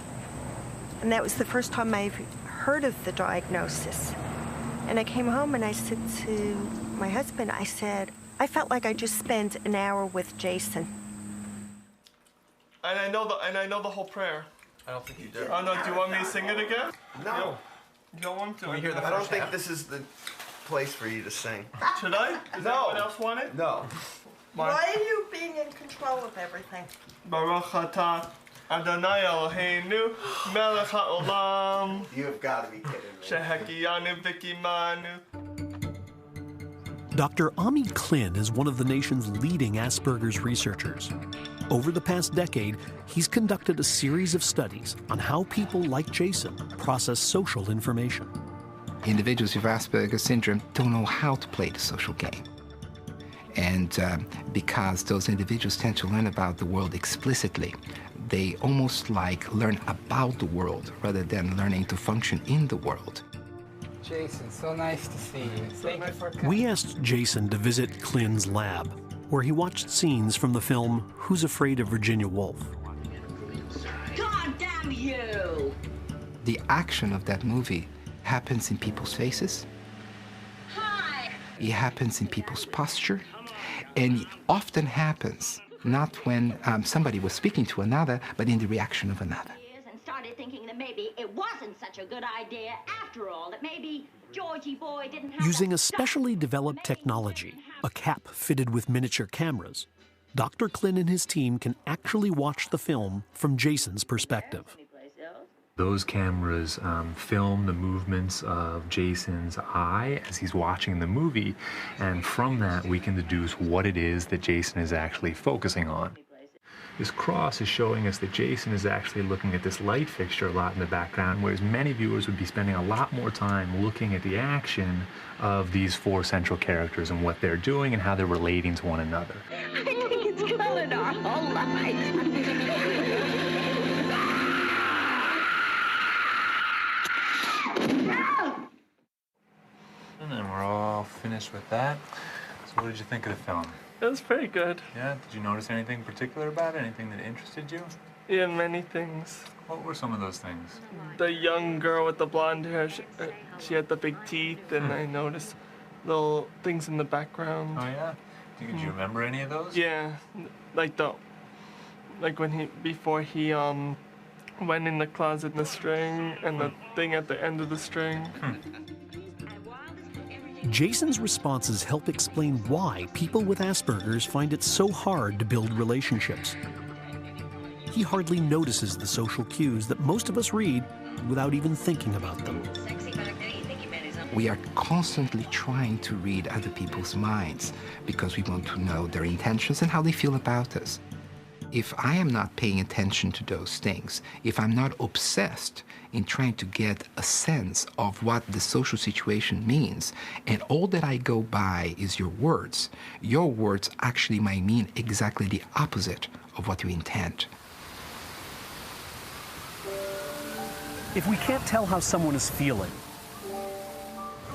And that was the first time I heard of the diagnosis. And I came home and I said to my husband, I said, I felt like I just spent an hour with Jason. And I know the whole prayer. I don't think you do. Oh no, do you want me to sing it again? No. You don't want to? Can we hear the I don't first think half? this is the place for you to sing. Should I? Does anyone else want it? No. Why are you being in control of everything? Baruch atah Adonai Eloheinu melech haolam. You have got to be kidding me. Shehekiyanu v'kimanu. Dr. Ami Klin is one of the nation's leading Asperger's researchers. Over the past decade, he's conducted a series of studies on how people like Jason process social information. Individuals with Asperger's syndrome don't know how to play the social game. And because those individuals tend to learn about the world explicitly, they almost like learn about the world rather than learning to function in the world. Jason, so nice to see you. Thank you for coming. We asked Jason to visit Klin's lab, where he watched scenes from the film Who's Afraid of Virginia Woolf. God damn you! The action of that movie happens in people's faces. Hi! It happens in people's posture. And it often happens not when somebody was speaking to another, but in the reaction of another. And started thinking that maybe it wasn't such a good idea after all, that maybe Georgie boy didn't have Using a specially developed technology, a cap fitted with miniature cameras, Dr. Klin and his team can actually watch the film from Jason's perspective. Those cameras film the movements of Jason's eye as he's watching the movie, and from that we can deduce what it is that Jason is actually focusing on. This cross is showing us that Jason is actually looking at this light fixture a lot in the background, whereas many viewers would be spending a lot more time looking at the action of these four central characters and what they're doing and how they're relating to one another. I think it's colored our whole lives. And then we're all finished with that. So what did you think of the film? It was pretty good. Yeah? Did you notice anything particular about it? Anything that interested you? Yeah, many things. What were some of those things? The young girl with the blonde hair, she had the big teeth, and I noticed little things in the background. Oh yeah? Did you remember any of those? Yeah, like when before he went in the closet in the string, and the thing at the end of the string. Jason's responses help explain why people with Asperger's find it so hard to build relationships. He hardly notices the social cues that most of us read without even thinking about them. We are constantly trying to read other people's minds because we want to know their intentions and how they feel about us. If I am not paying attention to those things, if I'm not obsessed in trying to get a sense of what the social situation means, and all that I go by is your words actually might mean exactly the opposite of what you intend. If we can't tell how someone is feeling,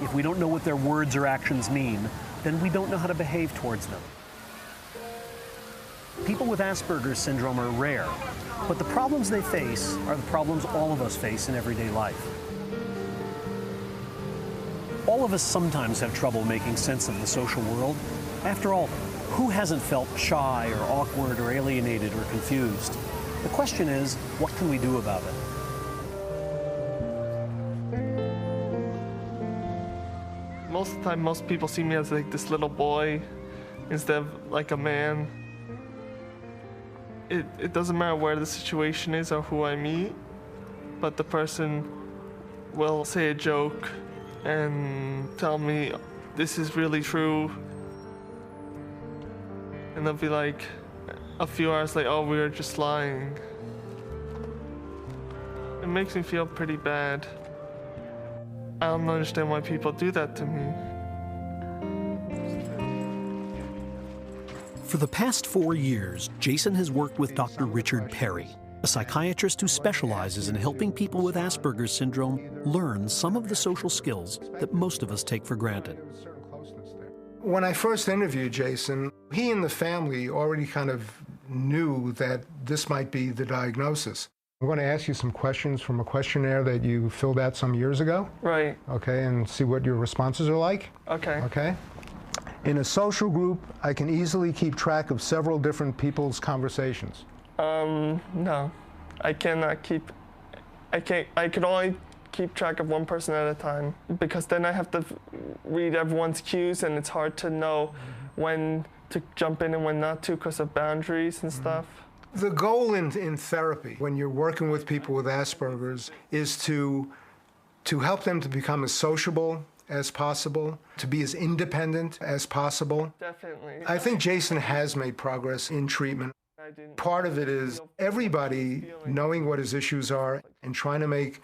if we don't know what their words or actions mean, then we don't know how to behave towards them. People with Asperger's syndrome are rare, but the problems they face are the problems all of us face in everyday life. All of us sometimes have trouble making sense of the social world. After all, who hasn't felt shy or awkward or alienated or confused? The question is, what can we do about it? Most of the time, most people see me as like this little boy instead of like a man. It doesn't matter where the situation is or who I meet, but the person will say a joke and tell me, this is really true. And they'll be like, a few hours like, oh, we were just lying. It makes me feel pretty bad. I don't understand why people do that to me. For the past 4 years, Jason has worked with Dr. Richard Perry, a psychiatrist who specializes in helping people with Asperger's syndrome learn some of the social skills that most of us take for granted. When I first interviewed Jason, he and the family already kind of knew that this might be the diagnosis. I'm going to ask you some questions from a questionnaire that you filled out some years ago. Right. Okay, and see what your responses are like. Okay. Okay. In a social group, I can easily keep track of several different people's conversations. No. I cannot keep, I can only keep track of one person at a time, because then I have to read everyone's cues, and it's hard to know when to jump in and when not to because of boundaries and stuff. The goal in therapy, when you're working with people with Asperger's, is to help them to become as sociable as possible, to be as independent as possible. Definitely. I think Jason has made progress in treatment. Part of it is everybody knowing what his issues are and trying to make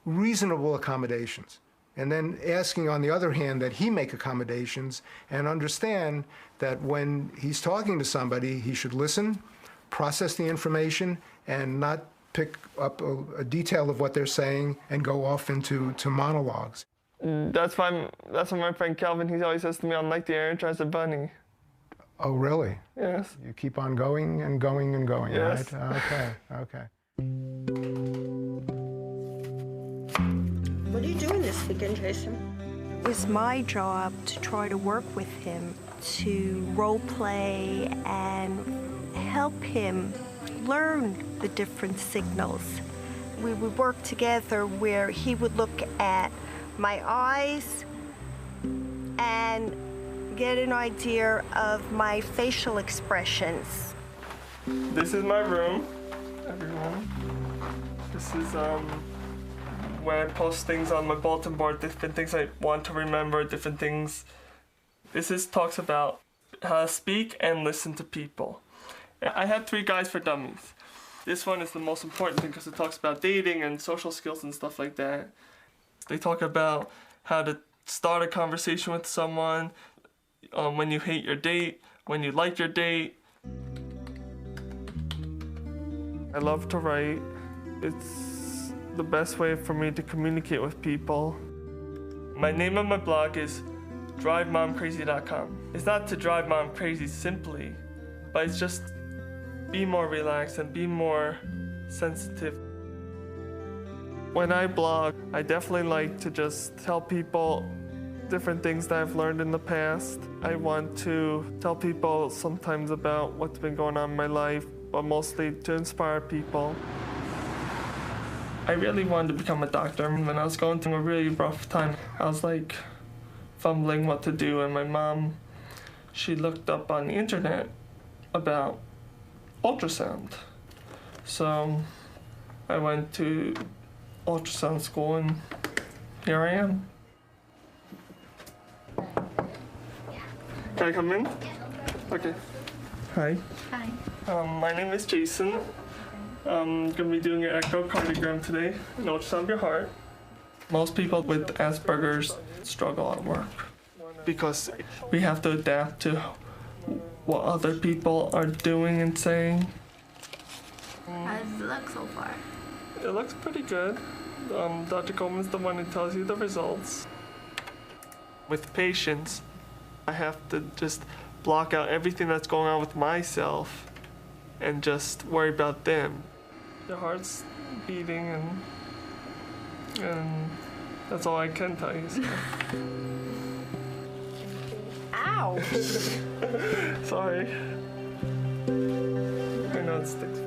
reasonable accommodations. And then asking, on the other hand, that he make accommodations and understand that when he's talking to somebody, he should listen, process the information, and not pick up a detail of what they're saying and go off into monologues. That's why my friend Calvin, he always says to me, I'm like the Energizer Bunny. Oh, really? Yes. You keep on going and going and going, yes. Right? Okay, okay. What are you doing this weekend, Jason? It was my job to try to work with him, to role play and help him learn the different signals. We would work together where he would look at my eyes and get an idea of my facial expressions. This is my room, everyone. This is where I post things on my bulletin board, different things I want to remember, different things. This talks about how to speak and listen to people. I had 3 guides for dummies. This one is the most important thing because it talks about dating and social skills and stuff like that. They talk about how to start a conversation with someone, when you hate your date, when you like your date. I love to write. It's the best way for me to communicate with people. My name on my blog is drivemomcrazy.com. It's not to drive mom crazy simply, but it's just be more relaxed and be more sensitive. When I blog, I definitely like to just tell people different things that I've learned in the past. I want to tell people sometimes about what's been going on in my life, but mostly to inspire people. I really wanted to become a doctor. When I was going through a really rough time, I was like fumbling what to do, and my mom, she looked up on the internet about ultrasound. So I went to ultrasound school, and here I am. Can I come in? Okay. Hi. Hi. My name is Jason. I'm gonna be doing an echocardiogram today, an ultrasound of your heart. Most people with Asperger's struggle at work because we have to adapt to what other people are doing and saying. How does it look so far? It looks pretty good. Dr. Coleman's the one who tells you the results. With patients, I have to just block out everything that's going on with myself and just worry about them. Their heart's beating, and that's all I can tell you. So. Ow! Sorry. I know it sticks.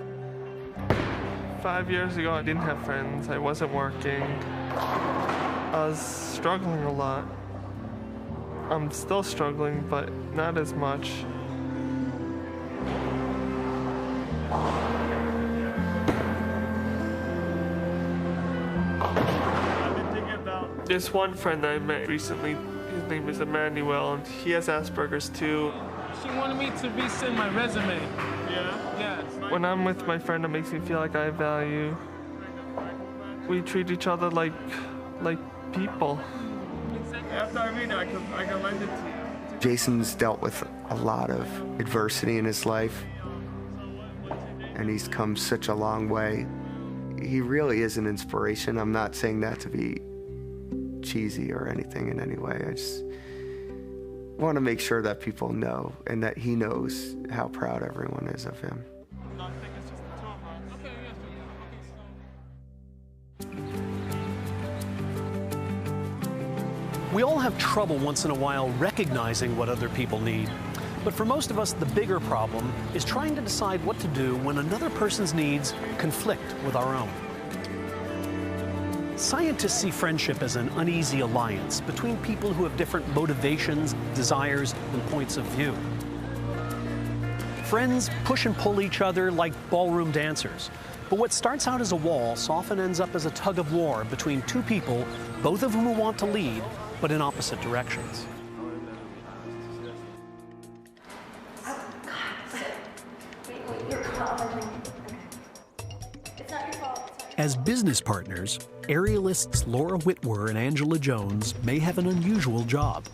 5 years ago, I didn't have friends. I wasn't working. I was struggling a lot. I'm still struggling, but not as much. I've been thinking about this one friend that I met recently. His name is Emmanuel, and he has Asperger's too. She wanted me to resend my resume. Yeah? Yes. When I'm with my friend, it makes me feel like I have value. We treat each other like people. After I read it, I can lend it to you. Jason's dealt with a lot of adversity in his life, and he's come such a long way. He really is an inspiration. I'm not saying that to be cheesy or anything in any way. I just want to make sure that people know and that he knows how proud everyone is of him. We all have trouble once in a while recognizing what other people need. But for most of us, the bigger problem is trying to decide what to do when another person's needs conflict with our own. Scientists see friendship as an uneasy alliance between people who have different motivations, desires, and points of view. Friends push and pull each other like ballroom dancers. But what starts out as a waltz often ends up as a tug of war between two people, both of whom want to lead, but in opposite directions. As business partners, aerialists Laura Whitwer and Angela Jones may have an unusual job.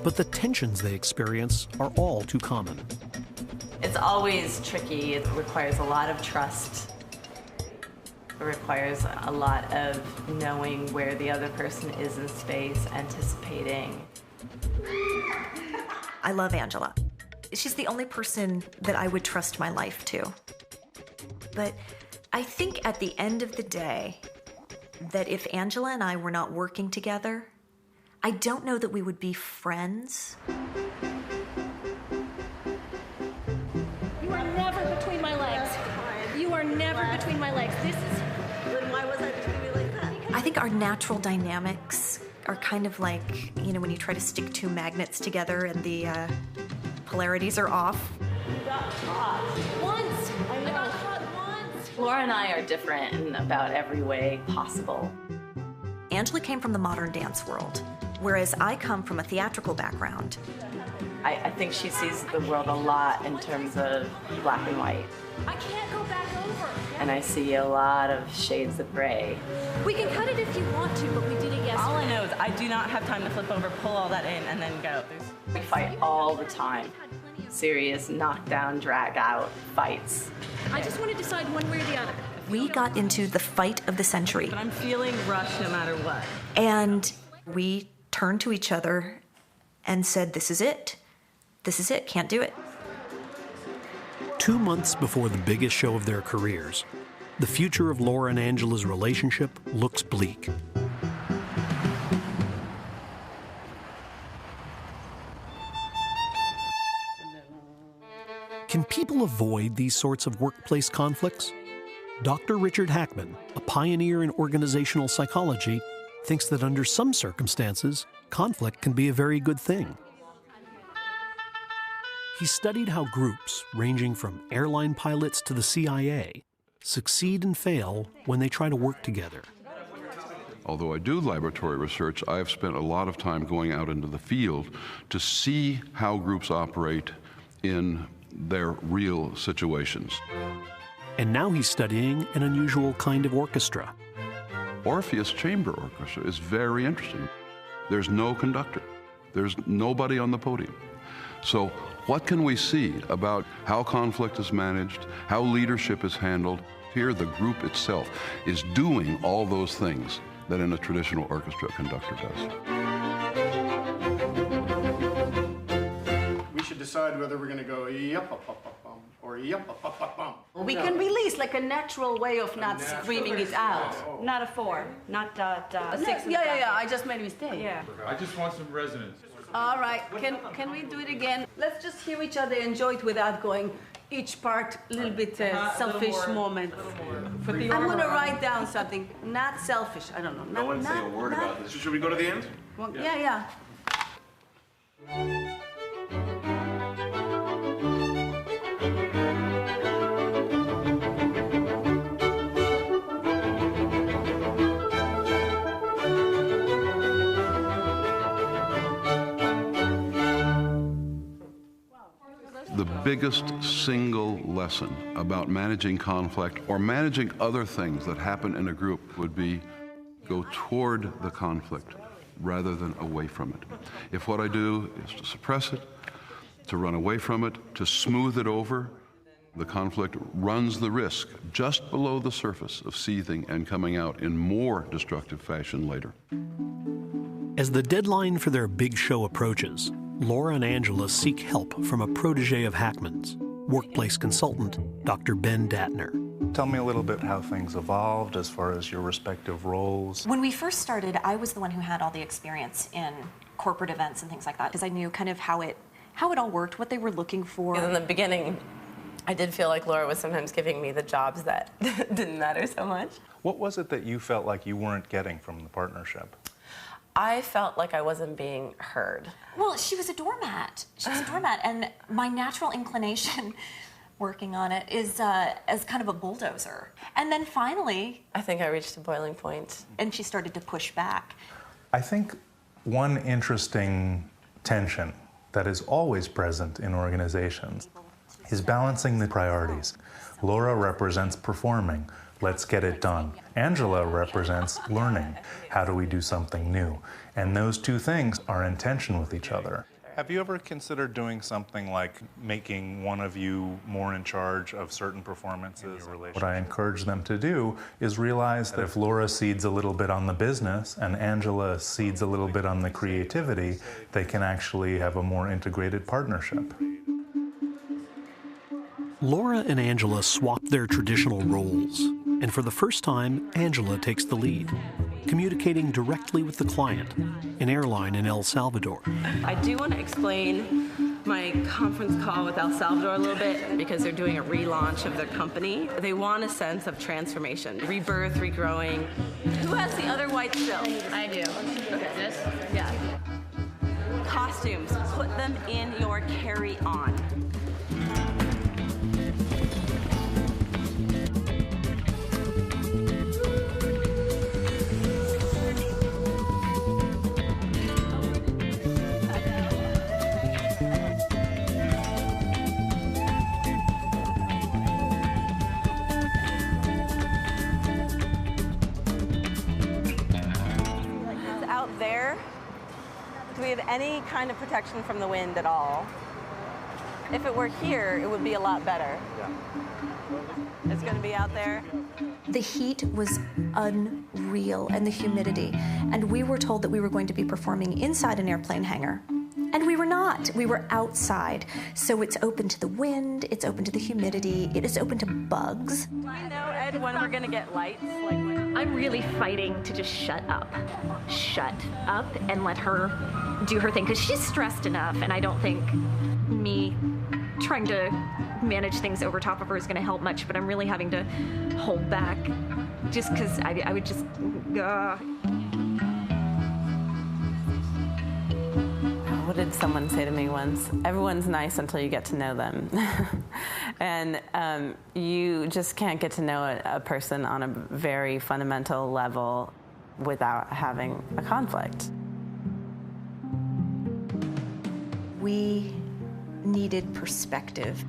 But the tensions they experience are all too common. It's always tricky. It requires a lot of trust. It requires a lot of knowing where the other person is in space, anticipating. I love Angela. She's the only person that I would trust my life to. But I think at the end of the day, that if Angela and I were not working together, I don't know that we would be friends. You are never between my legs. You are never between my legs. This is... Then why was I between you like that? I think our natural dynamics are kind of like, you know, when you try to stick two magnets together and the polarities are off. You got hot. Once! I got hot once! Laura and I are different in about every way possible. Angela came from the modern dance world, whereas I come from a theatrical background. I think she sees the world a lot in terms of black and white. I can't go back over. And I see a lot of shades of gray. We can cut it if you want to, but we did it yesterday. All I know is I do not have time to flip over, pull all that in, and then go. We fight all the time. Serious knockdown, drag out fights. I just want to decide one way or the other. We got into the fight of the century. But I'm feeling rushed no matter what. And we turned to each other and said, this is it. This is it. Can't do it. 2 months before the biggest show of their careers, the future of Laura and Angela's relationship looks bleak. Can people avoid these sorts of workplace conflicts? Dr. Richard Hackman, a pioneer in organizational psychology, thinks that under some circumstances, conflict can be a very good thing. He studied how groups, ranging from airline pilots to the CIA, succeed and fail when they try to work together. Although I do laboratory research, I have spent a lot of time going out into the field to see how groups operate in their real situations. And now he's studying an unusual kind of orchestra. Orpheus Chamber Orchestra is very interesting. There's no conductor. There's nobody on the podium. So what can we see about how conflict is managed, how leadership is handled? Here, the group itself is doing all those things that in a traditional orchestra conductor does. We should decide whether we're going to go yup-up-up-up-bum or yup-up-up-up-bum. We can release like a natural way of not screaming it out. Not a 4, not a 6. Yeah, I just made a mistake. Yeah. I just want some resonance. All right, can we do it again? Let's just hear each other, enjoy it without going each part a little bit selfish moment. I'm going to write down something, not selfish, I don't know. No one say a word about this. Should we go to the end? Well, yeah. The biggest single lesson about managing conflict or managing other things that happen in a group would be go toward the conflict rather than away from it. If what I do is to suppress it, to run away from it, to smooth it over, the conflict runs the risk just below the surface of seething and coming out in more destructive fashion later. As the deadline for their big show approaches, Laura and Angela seek help from a protege of Hackman's, workplace consultant Dr. Ben Datner. Tell me a little bit how things evolved as far as your respective roles. When we first started, I was the one who had all the experience in corporate events and things like that, because I knew kind of how it all worked, what they were looking for. In the beginning, I did feel like Laura was sometimes giving me the jobs that didn't matter so much. What was it that you felt like you weren't getting from the partnership? I felt like I wasn't being heard. Well, she was a doormat. And my natural inclination working on it is as kind of a bulldozer. And then finally, I think I reached a boiling point. And she started to push back. I think one interesting tension that is always present in organizations is balancing the priorities. Laura represents performing. Let's get it done. Angela represents learning. How do we do something new? And those two things are in tension with each other. Have you ever considered doing something like making one of you more in charge of certain performances? What I encourage them to do is realize that if Laura cedes a little bit on the business and Angela cedes a little bit on the creativity, they can actually have a more integrated partnership. Laura and Angela swap their traditional roles, and for the first time, Angela takes the lead, communicating directly with the client, an airline in El Salvador. I do want to explain my conference call with El Salvador a little bit because they're doing a relaunch of their company. They want a sense of transformation, rebirth, regrowing. Who has the other white still? I do. Okay, this? Yeah. Costumes, put them in your carry-on. Do we have any kind of protection from the wind at all? If it were here, it would be a lot better. It's going to be out there. The heat was unreal, and the humidity. And we were told that we were going to be performing inside an airplane hangar. And we were not. We were outside. So it's open to the wind, it's open to the humidity, it is open to bugs. Do we know, Ed, when we're going to get lights? I'm really fighting to just shut up and let her do her thing, because she's stressed enough, and I don't think me trying to manage things over top of her is going to help much, but I'm really having to hold back just because I would just... What did someone say to me once? Everyone's nice until you get to know them. And you just can't get to know a person on a very fundamental level without having a conflict. We needed perspective.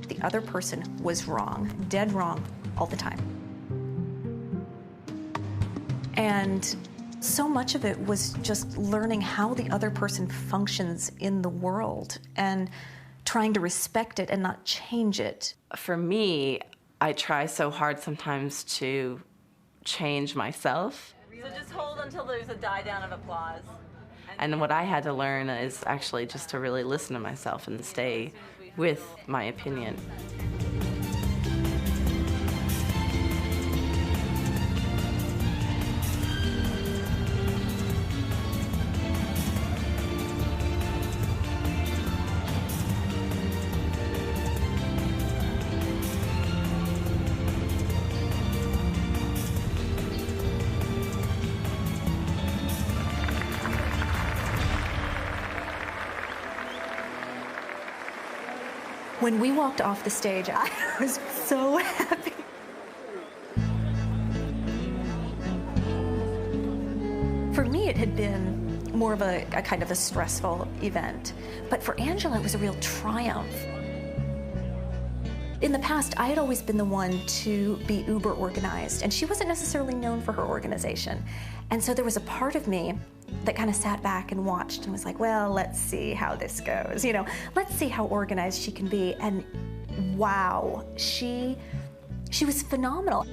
The other person was wrong, dead wrong, all the time. And so much of it was just learning how the other person functions in the world and trying to respect it and not change it. For me, I try so hard sometimes to change myself. So just hold until there's a die down of applause. And what I had to learn is actually just to really listen to myself and stay with my opinion. When we walked off the stage, I was so happy. For me, it had been more of a kind of a stressful event. But for Angela, it was a real triumph. In the past, I had always been the one to be uber organized, and she wasn't necessarily known for her organization. And so there was a part of me that kind of sat back and watched and was like, well, let's see how this goes. You know, let's see how organized she can be. And wow, she was phenomenal.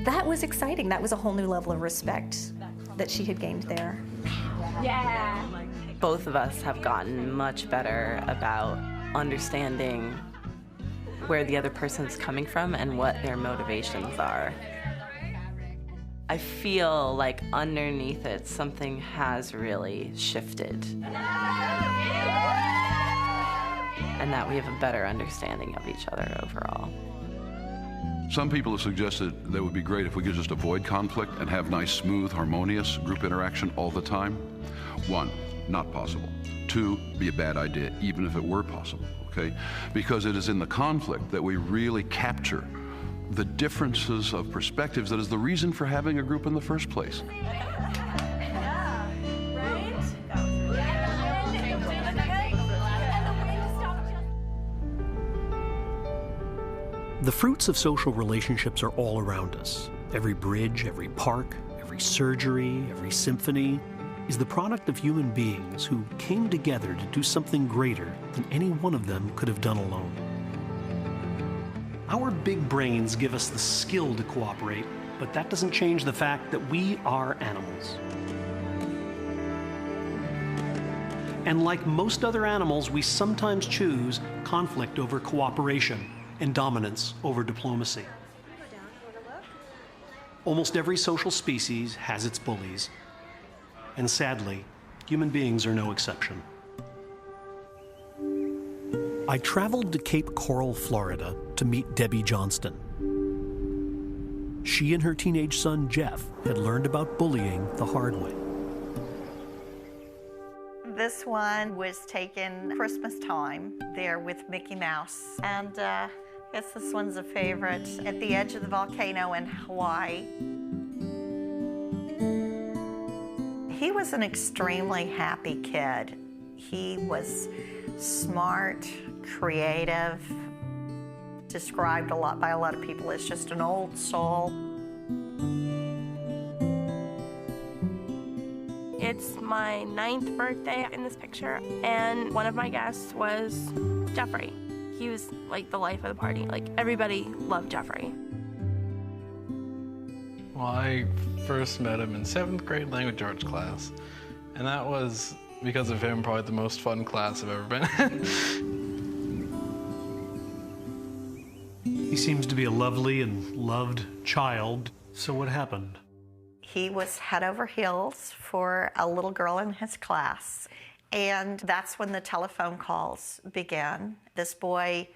That was exciting. That was a whole new level of respect that she had gained there. Yeah. Both of us have gotten much better about understanding where the other person's coming from and what their motivations are. I feel like underneath it, something has really shifted. And that we have a better understanding of each other overall. Some people have suggested that it would be great if we could just avoid conflict and have nice, smooth, harmonious group interaction all the time. 1, not possible. 2, be a bad idea, even if it were possible, okay? Because it is in the conflict that we really capture the differences of perspectives that is the reason for having a group in the first place. The fruits of social relationships are all around us. Every bridge, every park, every surgery, every symphony is the product of human beings who came together to do something greater than any one of them could have done alone. Our big brains give us the skill to cooperate, but that doesn't change the fact that we are animals. And like most other animals, we sometimes choose conflict over cooperation and dominance over diplomacy. Almost every social species has its bullies, and sadly, human beings are no exception. I traveled to Cape Coral, Florida, to meet Debbie Johnston. She and her teenage son, Jeff, had learned about bullying the hard way. This one was taken Christmas time there with Mickey Mouse. And I guess this one's a favorite, at the edge of the volcano in Hawaii. He was an extremely happy kid. He was smart, creative, described a lot by a lot of people as just an old soul. It's my 9th birthday in this picture, and one of my guests was Jeffrey. He was like the life of the party. Like, everybody loved Jeffrey. Well, I first met him in 7th grade language arts class, and that was, because of him, probably the most fun class I've ever been in. He seems to be a lovely and loved child. So what happened? He was head over heels for a little girl in his class. And that's when the telephone calls began. This boy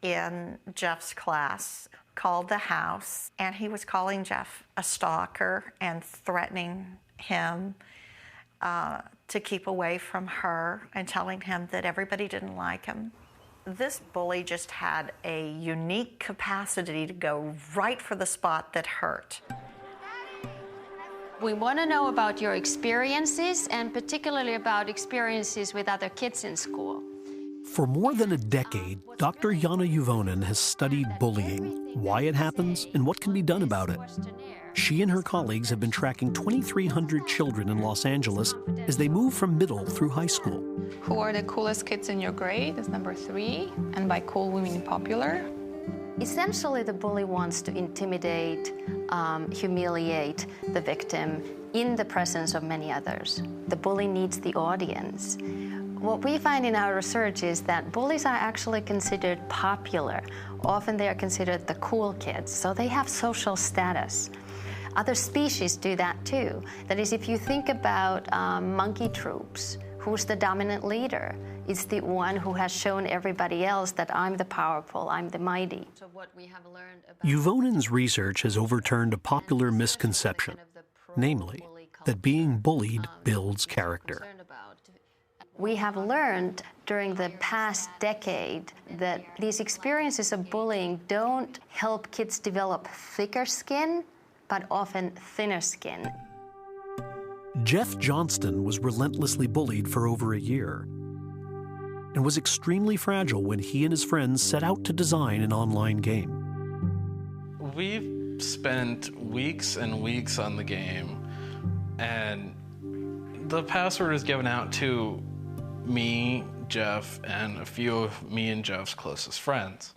in Jeff's class called the house, and he was calling Jeff a stalker and threatening him. to keep away from her and telling him that everybody didn't like him. This bully just had a unique capacity to go right for the spot that hurt. We want to know about your experiences, and particularly about experiences with other kids in school. For more than a decade, Dr. Jana Juvonen has studied bullying, why it happens, and what can be done about it. She and her colleagues have been tracking 2,300 children in Los Angeles as they move from middle through high school. Who are the coolest kids in your grade? That's number 3. And by cool, we mean popular. Essentially, the bully wants to intimidate, humiliate the victim in the presence of many others. The bully needs the audience. What we find in our research is that bullies are actually considered popular. Often they are considered the cool kids, so they have social status. Other species do that too. That is, if you think about monkey troops, who's the dominant leader? It's the one who has shown everybody else that I'm the powerful, I'm the mighty. So what we have learned about Juvonen's research has overturned a popular misconception, namely, that being bullied builds character. We have learned during the past decade that these experiences of bullying don't help kids develop thicker skin, but often thinner skin. Jeff Johnston was relentlessly bullied for over a year and was extremely fragile when he and his friends set out to design an online game. We've spent weeks and weeks on the game, and the password is given out to me, Jeff, and a few of me and Jeff's closest friends.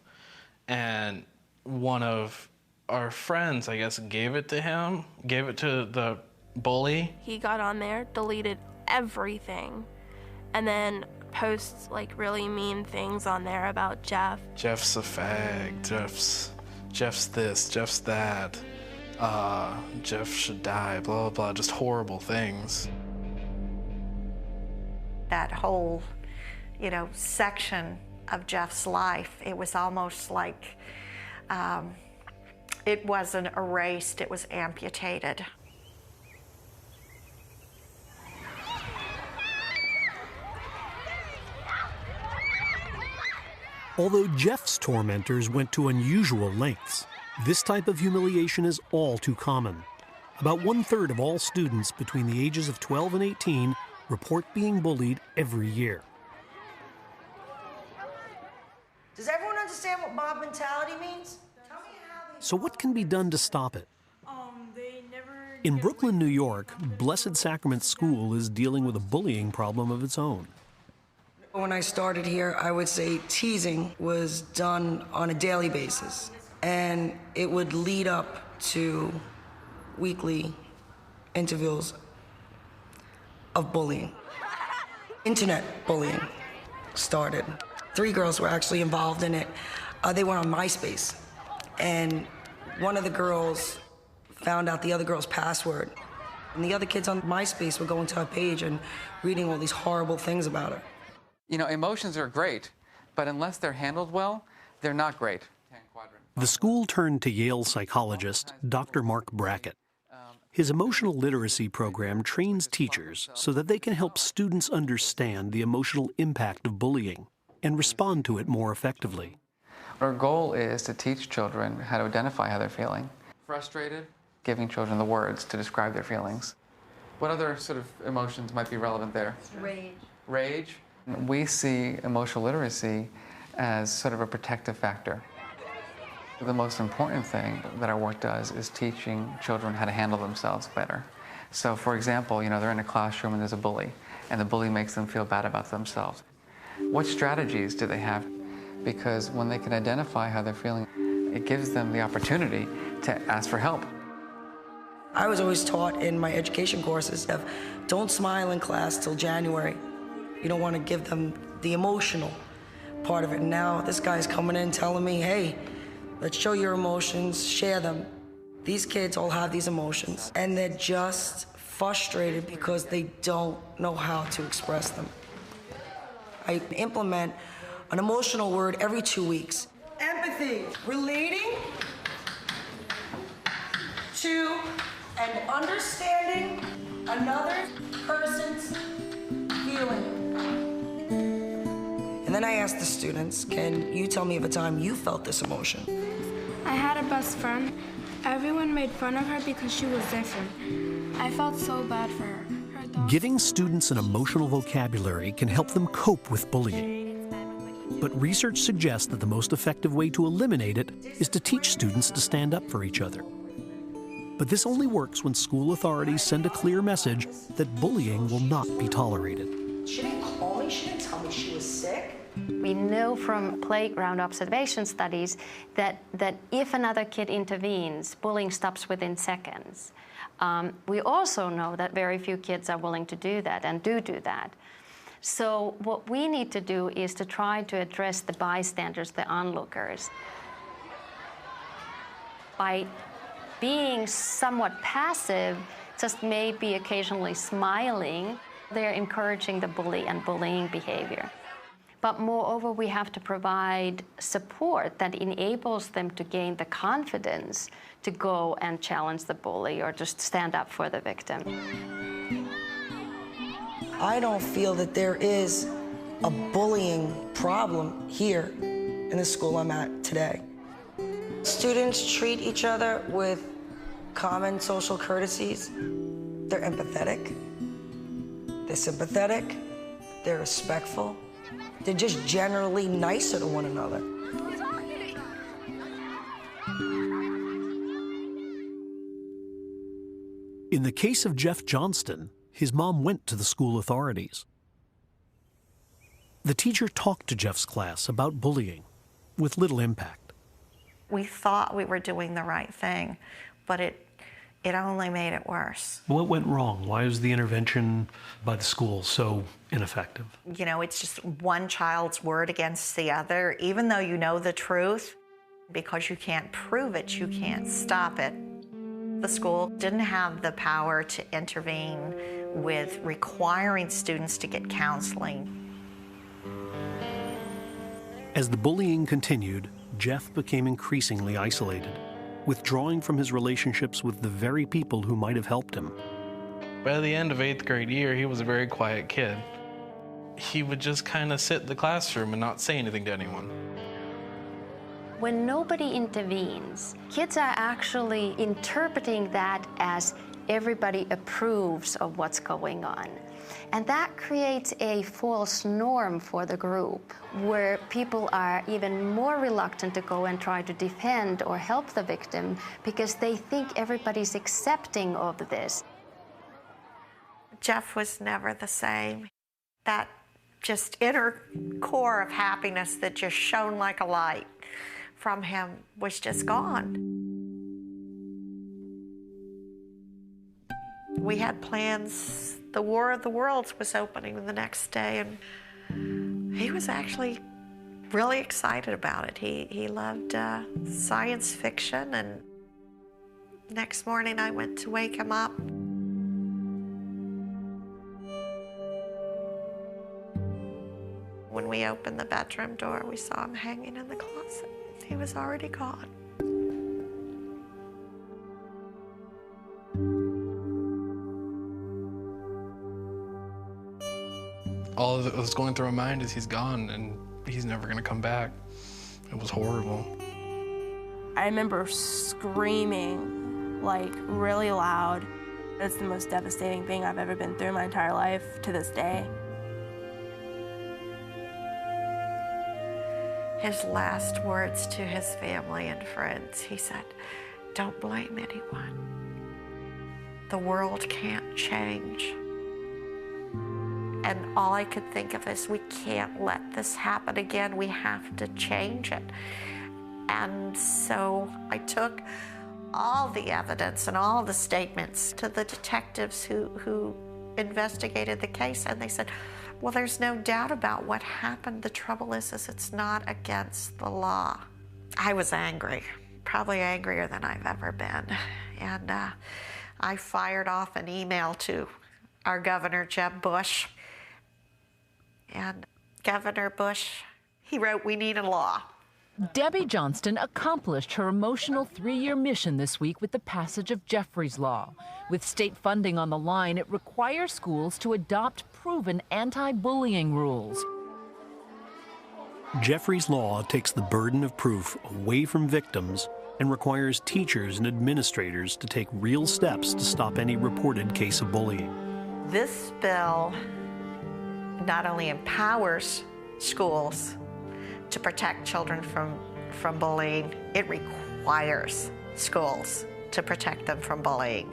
And one of our friends, I guess, gave it to him, gave it to the bully. He got on there, deleted everything, and then posts like really mean things on there about Jeff. Jeff's a fag, Jeff's this, Jeff's that, Jeff should die, blah, blah, blah, just horrible things. That whole, section of Jeff's life, it was almost like it wasn't erased, it was amputated. Although Jeff's tormentors went to unusual lengths, this type of humiliation is all too common. About 1/3 of all students between the ages of 12 and 18 report being bullied every year. Does everyone understand what mob mentality means? So what can be done to stop it? In Brooklyn, New York, Blessed Sacrament School is dealing with a bullying problem of its own. When I started here, I would say teasing was done on a daily basis, and it would lead up to weekly intervals of bullying. Internet bullying started. 3 girls were actually involved in it. They were on MySpace, and one of the girls found out the other girl's password, and the other kids on MySpace were going to her page and reading all these horrible things about her. Emotions are great, but unless they're handled well, they're not great. The school turned to Yale psychologist Dr. Mark Brackett. His emotional literacy program trains teachers so that they can help students understand the emotional impact of bullying and respond to it more effectively. Our goal is to teach children how to identify how they're feeling. Frustrated, giving children the words to describe their feelings. What other sort of emotions might be relevant there? Rage. Rage. We see emotional literacy as sort of a protective factor. The most important thing that our work does is teaching children how to handle themselves better. So, for example, they're in a classroom and there's a bully, and the bully makes them feel bad about themselves. What strategies do they have? Because when they can identify how they're feeling, it gives them the opportunity to ask for help. I was always taught in my education courses of don't smile in class till January. You don't want to give them the emotional part of it. Now this guy's coming in telling me, hey, let's show your emotions, share them. These kids all have these emotions, and they're just frustrated because they don't know how to express them. I implement an emotional word every 2 weeks. Empathy, relating to and understanding another person's then I asked the students, can you tell me of a time you felt this emotion? I had a best friend. Everyone made fun of her because she was different. I felt so bad for her. Giving students an emotional vocabulary can help them cope with bullying. But research suggests that the most effective way to eliminate it is to teach students to stand up for each other. But this only works when school authorities send a clear message that bullying will not be tolerated. She didn't call me, she didn't tell me she was sick. We know from playground observation studies that if another kid intervenes, bullying stops within seconds. We also know that very few kids are willing to do that and do that. So what we need to do is to try to address the bystanders, the onlookers. By being somewhat passive, just maybe occasionally smiling, they're encouraging the bully and bullying behavior. But moreover, we have to provide support that enables them to gain the confidence to go and challenge the bully or just stand up for the victim. I don't feel that there is a bullying problem here in the school I'm at today. Students treat each other with common social courtesies. They're empathetic, they're sympathetic, they're respectful. They're just generally nicer to one another. In the case of Jeff Johnston, his mom went to the school authorities. The teacher talked to Jeff's class about bullying, with little impact. We thought we were doing the right thing, but it only made it worse. What went wrong? Why was the intervention by the school so ineffective? You know, it's just one child's word against the other. Even though you know the truth, because you can't prove it, you can't stop it. The school didn't have the power to intervene with requiring students to get counseling. As the bullying continued, Jeff became increasingly isolated, withdrawing from his relationships with the very people who might have helped him. By the end of 8th grade year, he was a very quiet kid. He would just kind of sit in the classroom and not say anything to anyone. When nobody intervenes, kids are actually interpreting that as everybody approves of what's going on. And that creates a false norm for the group, where people are even more reluctant to go and try to defend or help the victim because they think everybody's accepting of this. Jeff was never the same. That just inner core of happiness that just shone like a light from him was just gone. We had plans. The War of the Worlds was opening the next day, and he was actually really excited about it. He loved science fiction, and next morning I went to wake him up. When we opened the bedroom door, we saw him hanging in the closet. He was already gone. All that was going through my mind is he's gone and he's never going to come back. It was horrible. I remember screaming, like, really loud. It's the most devastating thing I've ever been through in my entire life to this day. His last words to his family and friends, he said, "Don't blame anyone. The world can't change." And all I could think of is, we can't let this happen again. We have to change it. And so I took all the evidence and all the statements to the detectives who investigated the case, and they said, well, there's no doubt about what happened. The trouble is it's not against the law. I was angry, probably angrier than I've ever been. And I fired off an email to our Governor, Jeb Bush. And Governor Bush, he wrote, "We need a law." Debbie Johnston accomplished her emotional 3-year mission this week with the passage of Jeffrey's Law. With state funding on the line, it requires schools to adopt proven anti-bullying rules. Jeffrey's law takes the burden of proof away from victims and requires teachers and administrators to take real steps to stop any reported case of bullying. This bill not only empowers schools to protect children from bullying, it requires schools to protect them from bullying.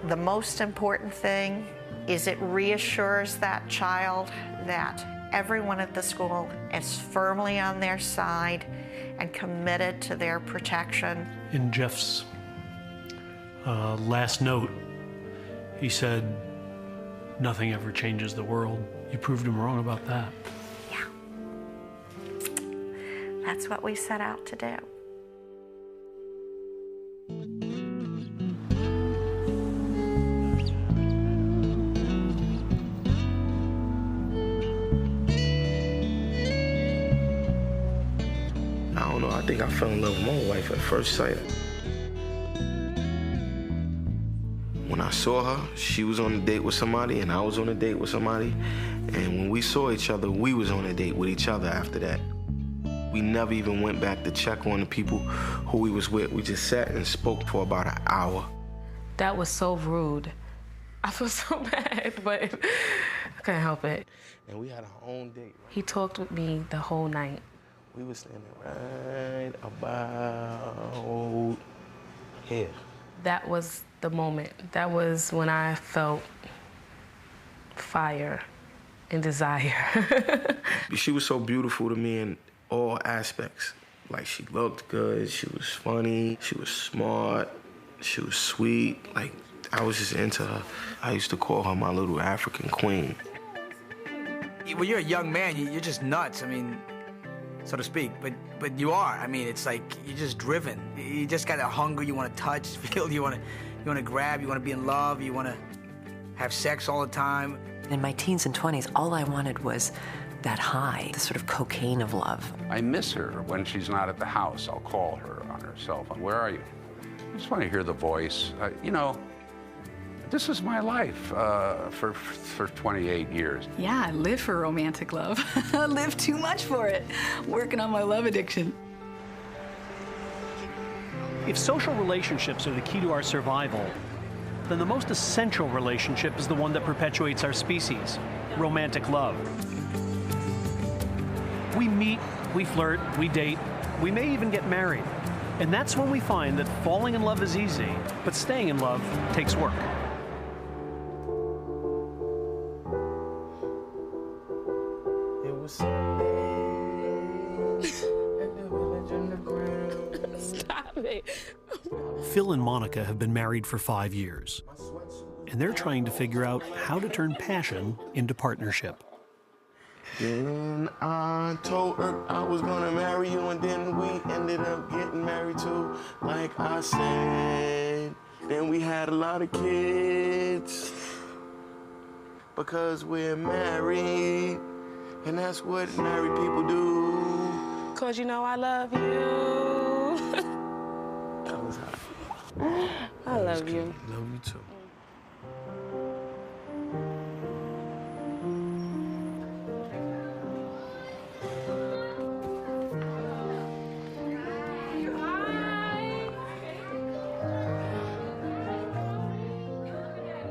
The most important thing is it reassures that child that everyone at the school is firmly on their side and committed to their protection. In Jeff's last note, he said, "Nothing ever changes the world." You proved him wrong about that. Yeah. That's what we set out to do. I don't know, I think I fell in love with my wife at first sight. When I saw her, she was on a date with somebody and I was on a date with somebody. And when we saw each other, we was on a date with each other after that. We never even went back to check on the people who we was with. We just sat and spoke for about an hour. That was so rude. I feel so bad, but I couldn't help it. And we had our own date. He talked with me the whole night. We were standing right about here. That was the moment. That was when I felt fire and desire. She was so beautiful to me in all aspects. Like, she looked good, she was funny, she was smart, she was sweet. Like, I was just into her. I used to call her my little African queen. When you're a young man, you're just nuts, I mean, so to speak, but you are. I mean, it's like you're just driven. You just got a hunger, you want to touch, feel, you want to grab, you want to be in love, you want to have sex all the time. In my teens and 20s, all I wanted was that high, the sort of cocaine of love. I miss her when she's not at the house. I'll call her on her cell phone. Where are you? I just want to hear the voice. You know, this is my life for 28 years. Yeah, I live for romantic love. I live too much for it. Working on my love addiction. If social relationships are the key to our survival, then the most essential relationship is the one that perpetuates our species, romantic love. We meet, we flirt, we date, we may even get married. And that's when we find that falling in love is easy, but staying in love takes work. Stop it. Phil and Monica have been married for 5 years, and they're trying to figure out how to turn passion into partnership. Then I told her I was gonna marry you, and then we ended up getting married too, like I said. Then we had a lot of kids, because we're married, and that's what married people do. 'Cause you know I love you. That was hot. I love you. Love you too.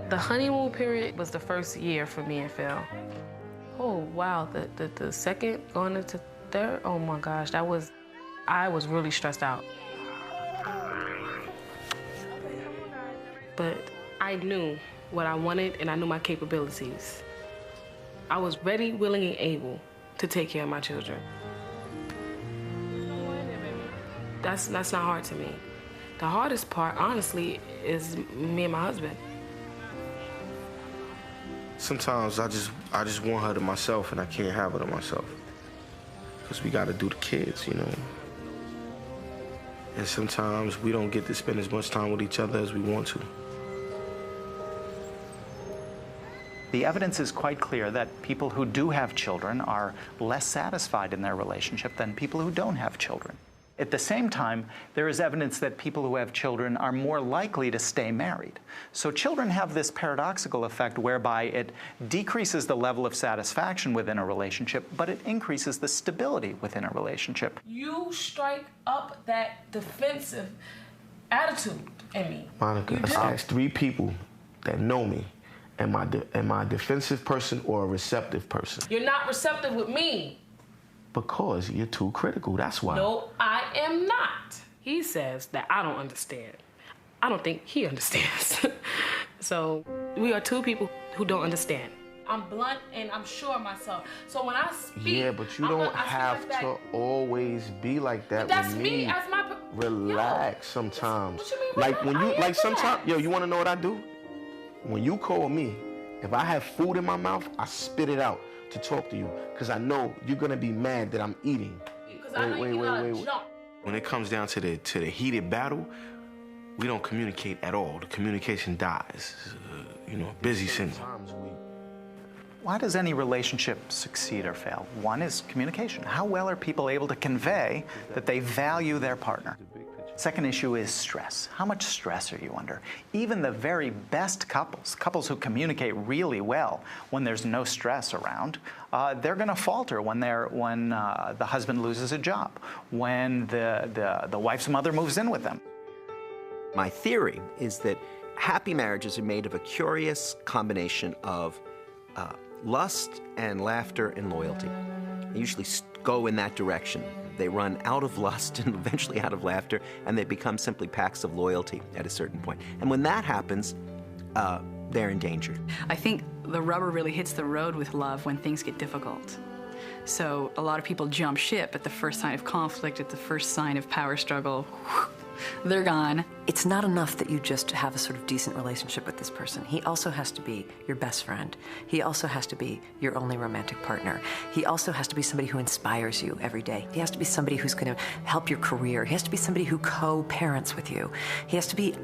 The honeymoon period was the first year for me and Phil. Oh, wow, the second going into third, oh my gosh, I was really stressed out. But I knew what I wanted and I knew my capabilities. I was ready, willing, and able to take care of my children. That's not hard to me. The hardest part, honestly, is me and my husband. Sometimes I just want her to myself, and I can't have her to myself. Because we gotta do the kids, you know. And sometimes we don't get to spend as much time with each other as we want to. The evidence is quite clear that people who do have children are less satisfied in their relationship than people who don't have children. At the same time, there is evidence that people who have children are more likely to stay married. So children have this paradoxical effect whereby it decreases the level of satisfaction within a relationship, but it increases the stability within a relationship. You strike up that defensive attitude in me. Monica, I asked 3 people that know me. Am I a defensive person or a receptive person? You're not receptive with me. Because you're too critical, that's why. No, I am not. He says that I don't understand. I don't think he understands. So we are 2 people who don't understand. I'm blunt and I'm sure of myself. So when I speak, yeah, but you don't have to always be like that. But that's with me as my. Relax sometimes. What you mean? Like when you like sometimes, yo, you want to know what I do? When you call me, if I have food in my mouth, I spit it out to talk to you, because I know you're gonna be mad that I'm eating. Wait. When it comes down to the heated battle, we don't communicate at all. The communication dies. Busy syndrome. Why does any relationship succeed or fail? One is communication. How well are people able to convey that they value their partner? Second issue is stress. How much stress are you under? Even the very best couples who communicate really well, when there's no stress around, they're going to falter when the husband loses a job, when the wife's mother moves in with them. My theory is that happy marriages are made of a curious combination of lust and laughter and loyalty. They usually go in that direction. They run out of lust and eventually out of laughter, and they become simply packs of loyalty at a certain point. And when that happens, they're in danger. I think the rubber really hits the road with love when things get difficult. So a lot of people jump ship at the first sign of conflict, at the first sign of power struggle. They're gone. It's not enough that you just have a sort of decent relationship with this person. He also has to be your best friend. He also has to be your only romantic partner. He also has to be somebody who inspires you every day. He has to be somebody who's going to help your career. He has to be somebody who co-parents with you. He has to be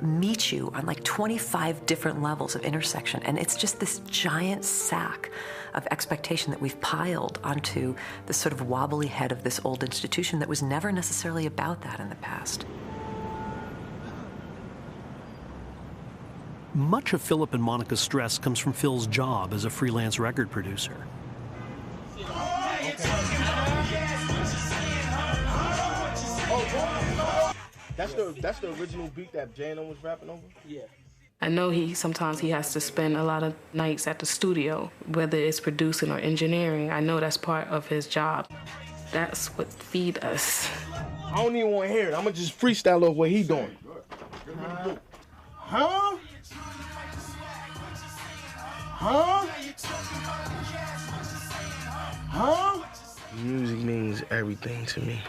meet you on 25 different levels of intersection. And it's just this giant sack of expectation that we've piled onto the sort of wobbly head of this old institution that was never necessarily about that in the past. Much of Philip and Monica's stress comes from Phil's job as a freelance record producer. That's the original beat that Jano was rapping over? Yeah. I know sometimes he has to spend a lot of nights at the studio, whether it's producing or engineering. I know that's part of his job. That's what feed us. I don't even want to hear it. I'm going to just freestyle off what he doing. Huh? Music means everything to me.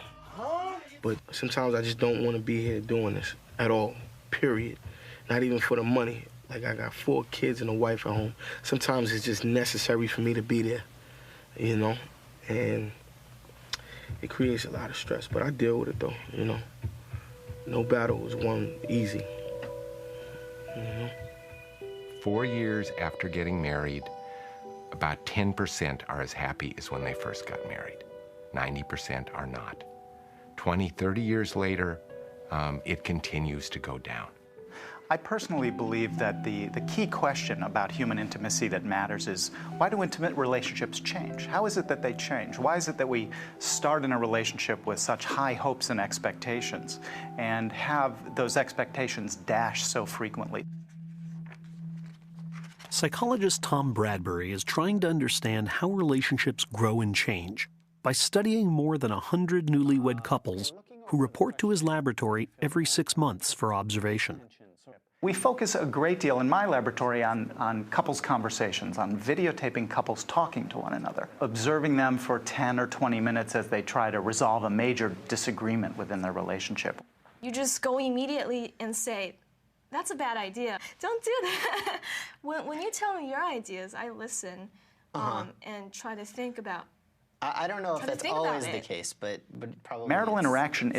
But sometimes I just don't want to be here doing this at all, period. Not even for the money. I got 4 kids and a wife at home. Sometimes it's just necessary for me to be there, and it creates a lot of stress, but I deal with it though, No battle is won easy, 4 years after getting married, about 10% are as happy as when they first got married. 90% are not. 20, 30 years later, it continues to go down. I personally believe that the key question about human intimacy that matters is, why do intimate relationships change? How is it that they change? Why is it that we start in a relationship with such high hopes and expectations and have those expectations dashed so frequently? Psychologist Tom Bradbury is trying to understand how relationships grow and change by studying more than 100 newlywed couples who report to his laboratory every 6 months for observation. We focus a great deal in my laboratory on couples' conversations, on videotaping couples talking to one another, observing them for 10 or 20 minutes as they try to resolve a major disagreement within their relationship. You just go immediately and say, that's a bad idea. Don't do that. When you tell me your ideas, I listen and try to think about. I don't know if that's always the case, but probably. Marital interaction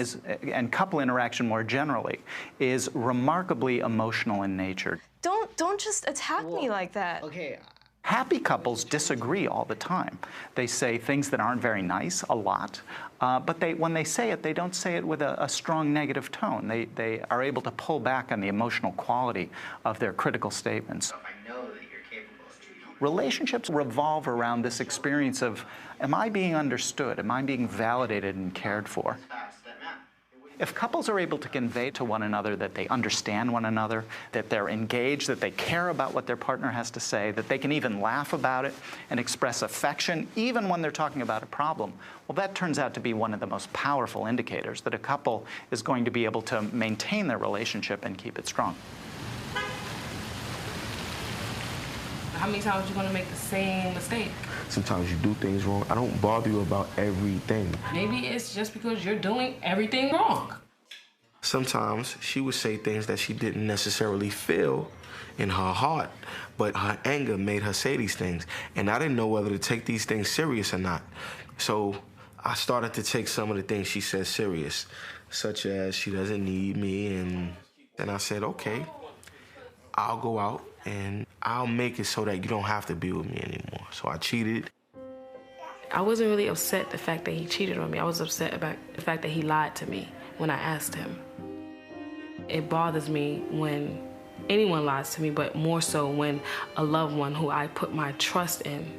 and couple interaction more generally, is remarkably emotional in nature. Don't just attack me like that. Okay, Happy couples disagree all the time. They say things that aren't very nice a lot, but when they say it, they don't say it with a strong negative tone. They are able to pull back on the emotional quality of their critical statements. Relationships revolve around this experience of, am I being understood? Am I being validated and cared for? If couples are able to convey to one another that they understand one another, that they're engaged, that they care about what their partner has to say, that they can even laugh about it and express affection even when they're talking about a problem, well, that turns out to be one of the most powerful indicators that a couple is going to be able to maintain their relationship and keep it strong. How many times are you going to make the same mistake? Sometimes you do things wrong. I don't bother you about everything. Maybe it's just because you're doing everything wrong. Sometimes she would say things that she didn't necessarily feel in her heart, but her anger made her say these things. And I didn't know whether to take these things serious or not. So I started to take some of the things she said serious, such as she doesn't need me. And then I said, okay, I'll go out and I'll make it so that you don't have to be with me anymore. So I cheated. I wasn't really upset the fact that he cheated on me. I was upset about the fact that he lied to me when I asked him. It bothers me when anyone lies to me, but more so when a loved one who I put my trust in,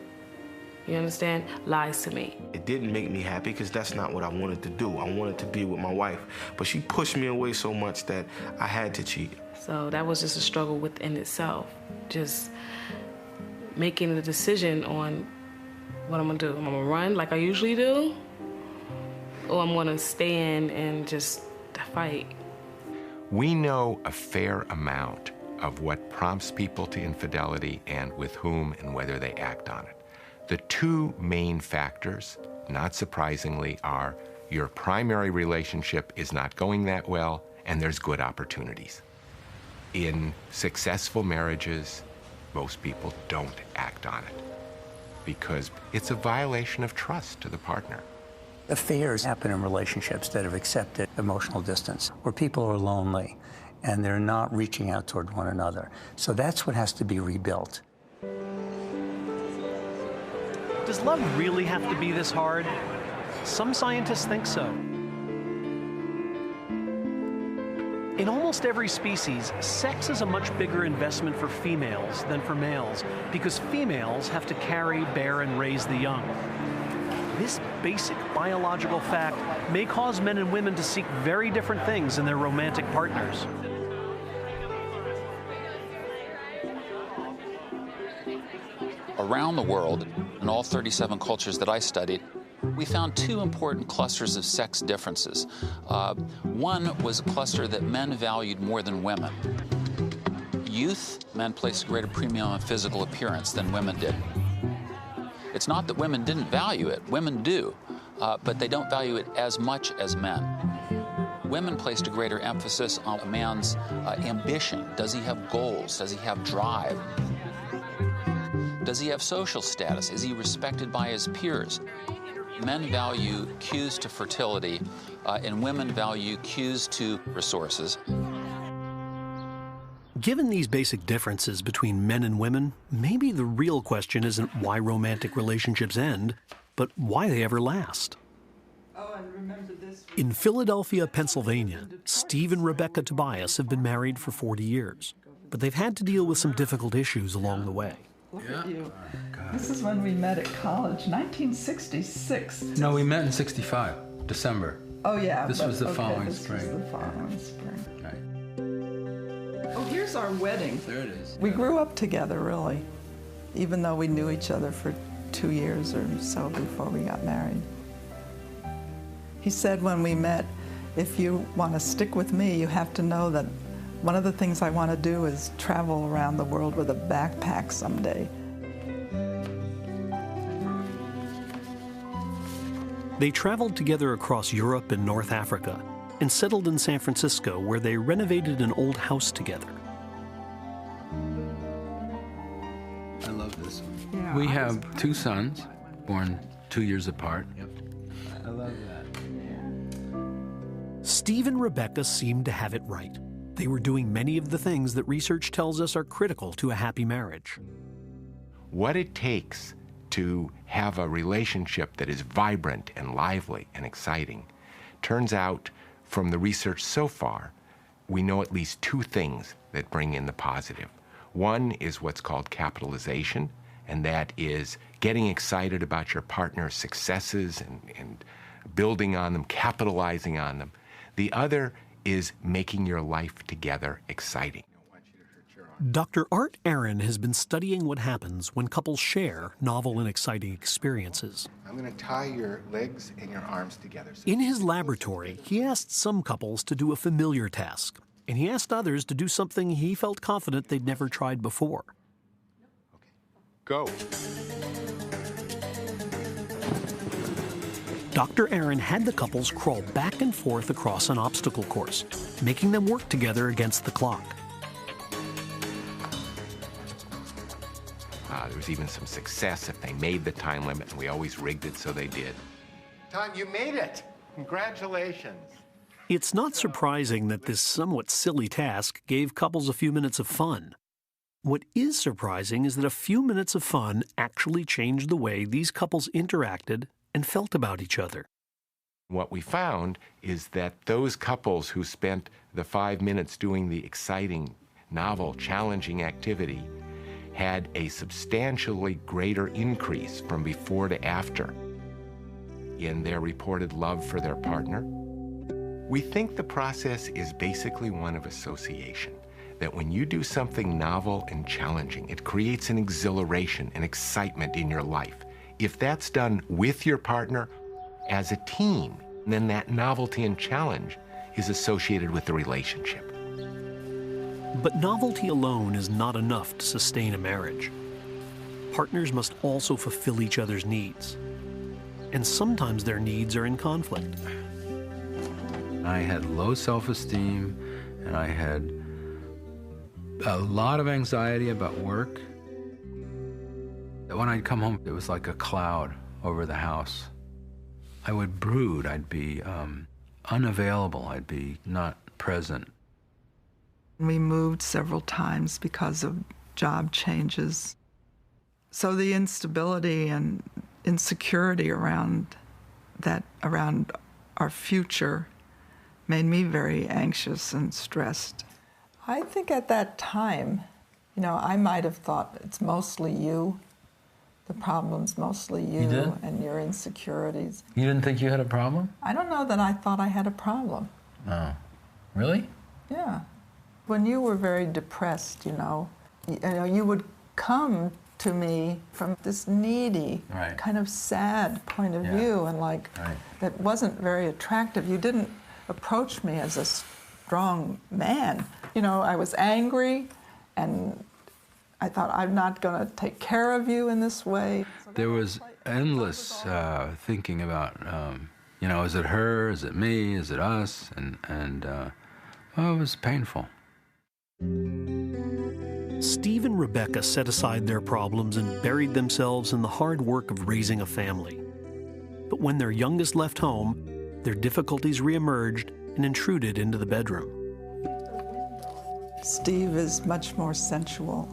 you understand, lies to me. It didn't make me happy because that's not what I wanted to do. I wanted to be with my wife, but she pushed me away so much that I had to cheat. So that was just a struggle within itself, just making the decision on what I'm gonna do. I'm gonna run like I usually do, or I'm gonna stay in and just fight. We know a fair amount of what prompts people to infidelity and with whom and whether they act on it. The two main factors, not surprisingly, are your primary relationship is not going that well and there's good opportunities. In successful marriages, most people don't act on it because it's a violation of trust to the partner. Affairs happen in relationships that have accepted emotional distance, where people are lonely and they're not reaching out toward one another. So that's what has to be rebuilt. Does love really have to be this hard? Some scientists think so. In almost every species, sex is a much bigger investment for females than for males because females have to carry, bear, and raise the young. This basic biological fact may cause men and women to seek very different things in their romantic partners. Around the world, in all 37 cultures that I studied, we found two important clusters of sex differences. One was a cluster that men valued more than women. Youth, men placed a greater premium on physical appearance than women did. It's not that women didn't value it, women do, but they don't value it as much as men. Women placed a greater emphasis on a man's ambition. Does he have goals? Does he have drive? Does he have social status? Is he respected by his peers? Men value cues to fertility, and women value cues to resources. Given these basic differences between men and women, maybe the real question isn't why romantic relationships end, but why they ever last. In Philadelphia, Pennsylvania, Steve and Rebecca Tobias have been married for 40 years, but they've had to deal with some difficult issues along the way. Look at you. This is when we met at college, 1966. No, we met in 65, December. Oh, yeah. This was the following spring. spring. This was the following spring. Right. Oh, here's our wedding. There it is. We grew up together, really, even though we knew each other for 2 years or so before we got married. He said when we met, if you want to stick with me, you have to know that one of the things I want to do is travel around the world with a backpack someday. They traveled together across Europe and North Africa and settled in San Francisco, where they renovated an old house together. I love this one. Yeah, We have two sons, born 2 years apart. I love that. Steve and Rebecca seemed to have it right. They were doing many of the things that research tells us are critical to a happy marriage. what it takes to have a relationship that is vibrant and lively and exciting, turns out from the research so far, we know at least two things that bring in the positive. One is what's called capitalization, and that is getting excited about your partner's successes and building on them, capitalizing on them. The other is making your life together exciting. Dr. Art Aaron has been studying what happens when couples share novel and exciting experiences. I'm going to tie your legs and your arms together. In his laboratory, he asked some couples to do a familiar task, and he asked others to do something he felt confident they'd never tried before. Go. Dr. Aaron had the couples crawl back and forth across an obstacle course, making them work together against the clock. There was even some success if they made the time limit, and we always rigged it so they did. Tom, you made it! Congratulations! It's not surprising that this somewhat silly task gave couples a few minutes of fun. What is surprising is that a few minutes of fun actually changed the way these couples interacted and felt about each other. What we found is that those couples who spent the 5 minutes doing the exciting, novel, challenging activity had a substantially greater increase from before to after in their reported love for their partner. We think the process is basically one of association, that when you do something novel and challenging, it creates an exhilaration, an excitement in your life. If that's done with your partner as a team, then that novelty and challenge is associated with the relationship. But novelty alone is not enough to sustain a marriage. Partners must also fulfill each other's needs. And sometimes their needs are in conflict. I had low self-esteem, and I had a lot of anxiety about work. When I'd come home, it was like a cloud over the house. I would brood. I'd be unavailable. I'd be not present. We moved several times because of job changes. So the instability and insecurity around our future made me very anxious and stressed. I think at that time, I might have thought it's mostly you. The problem's mostly you and your insecurities. You didn't think you had a problem? I don't know that I thought I had a problem. Oh, really? Yeah. When you were very depressed, you would come to me from this needy, kind of sad point of view, and that wasn't very attractive. You didn't approach me as a strong man. I was angry, and I thought, I'm not going to take care of you in this way. There was endless thinking about, is it her, is it me, is it us? And it was painful. Steve and Rebecca set aside their problems and buried themselves in the hard work of raising a family. But when their youngest left home, their difficulties reemerged and intruded into the bedroom. Steve is much more sensual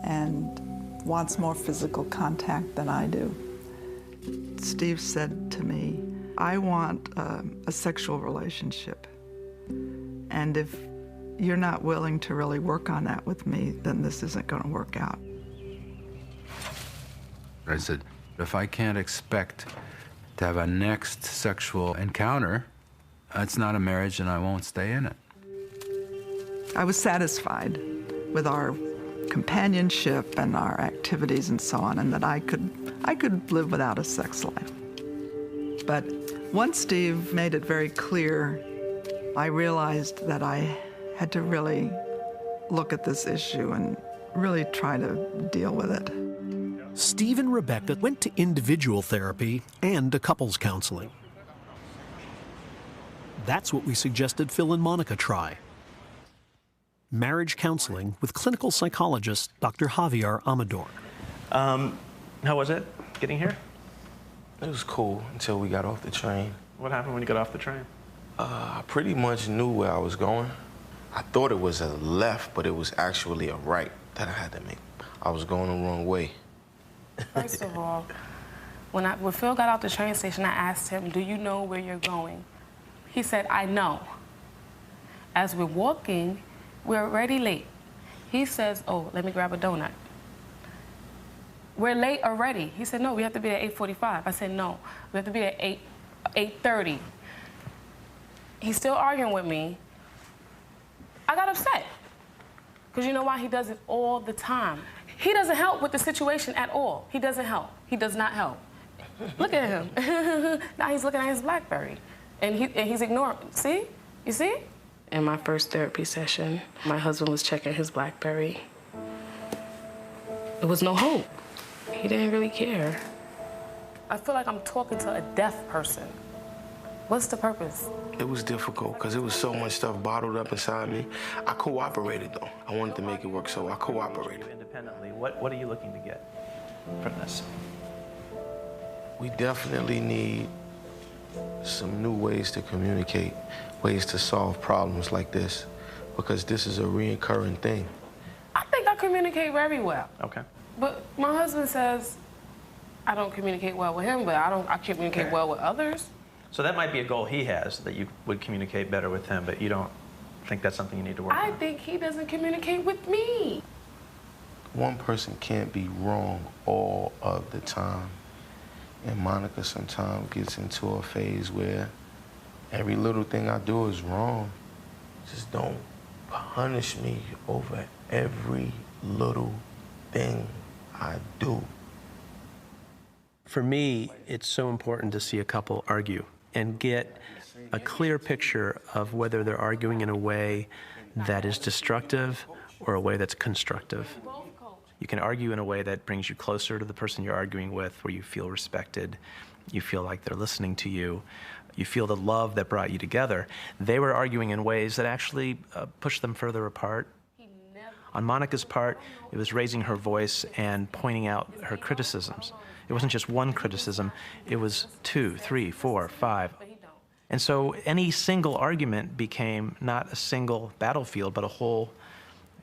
and wants more physical contact than I do. Steve said to me, I want a sexual relationship. And if you're not willing to really work on that with me, then this isn't going to work out. I said, if I can't expect to have a next sexual encounter, it's not a marriage and I won't stay in it. I was satisfied with our companionship and our activities and so on, and that I could live without a sex life. But once Steve made it very clear, I realized that I had to really look at this issue and really try to deal with it. Steve and Rebecca went to individual therapy and to couples counseling. That's what we suggested Phil and Monica try. Marriage counseling with clinical psychologist Dr. Javier Amador. How was it getting here? It was cool until we got off the train. What happened when you got off the train? I pretty much knew where I was going. I thought it was a left, but it was actually a right that I had to make. I was going the wrong way. First of all, when Phil got out the train station, I asked him, do you know where you're going? He said, I know. As we're walking, we're already late. He says, oh, let me grab a donut. We're late already. He said, no, we have to be at 8:45. I said, no, we have to be at 8:30. He's still arguing with me. I got upset. Because you know why? He does it all the time. He doesn't help with the situation at all. He doesn't help. He does not help. Look at him. Now he's looking at his BlackBerry. And he's ignoring. See? You see? In my first therapy session, my husband was checking his BlackBerry. There was no hope. He didn't really care. I feel like I'm talking to a deaf person. What's the purpose? It was difficult because there was so much stuff bottled up inside me. I cooperated, though. I wanted to make it work, so I cooperated. Independently, what are you looking to get from this? We definitely need some new ways to communicate, ways to solve problems like this, because this is a recurring thing. I think I communicate very well. Okay. But my husband says I don't communicate well with him, but I communicate well with others. So that might be a goal he has, that you would communicate better with him, but you don't think that's something you need to work on? I think he doesn't communicate with me. One person can't be wrong all of the time. And Monica sometimes gets into a phase where every little thing I do is wrong. Just don't punish me over every little thing I do. For me, it's so important to see a couple argue and get a clear picture of whether they're arguing in a way that is destructive or a way that's constructive. You can argue in a way that brings you closer to the person you're arguing with, where you feel respected, you feel like they're listening to you, you feel the love that brought you together. They were arguing in ways that actually pushed them further apart. On Monica's part, it was raising her voice and pointing out her criticisms. It wasn't just one criticism, it was 2, 3, 4, 5. And so any single argument became not a single battlefield, but a whole,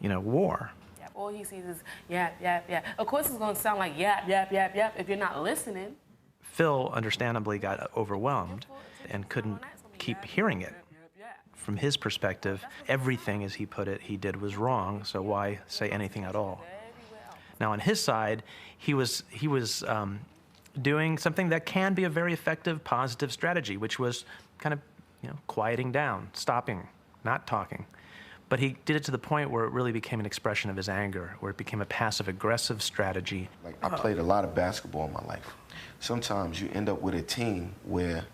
war. All he sees is yap, yap, yap. Of course it's going to sound like yap, yap, yap, yap if you're not listening. Phil understandably got overwhelmed and couldn't keep hearing it. From his perspective, everything, as he put it, he did was wrong, so why say anything at all? Now, on his side, he was doing something that can be a very effective, positive strategy, which was kind of, quieting down, stopping, not talking. But he did it to the point where it really became an expression of his anger, where it became a passive-aggressive strategy. Like, I played a lot of basketball in my life. Sometimes you end up with a team where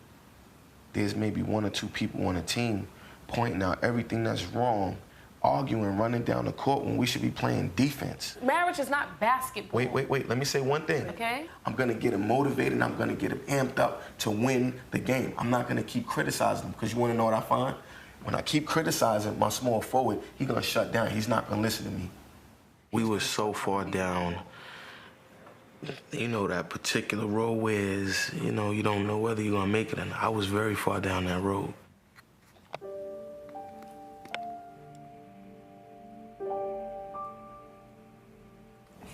there's maybe 1 or 2 people on a team pointing out everything that's wrong, arguing, running down the court when we should be playing defense. Marriage is not basketball. Wait. Let me say one thing. Okay. I'm going to get him motivated and I'm going to get him amped up to win the game. I'm not going to keep criticizing him, because you want to know what I find? When I keep criticizing my small forward, he's going to shut down. He's not going to listen to me. We were so far down, that particular road where you don't know whether you're going to make it or not. I was very far down that road.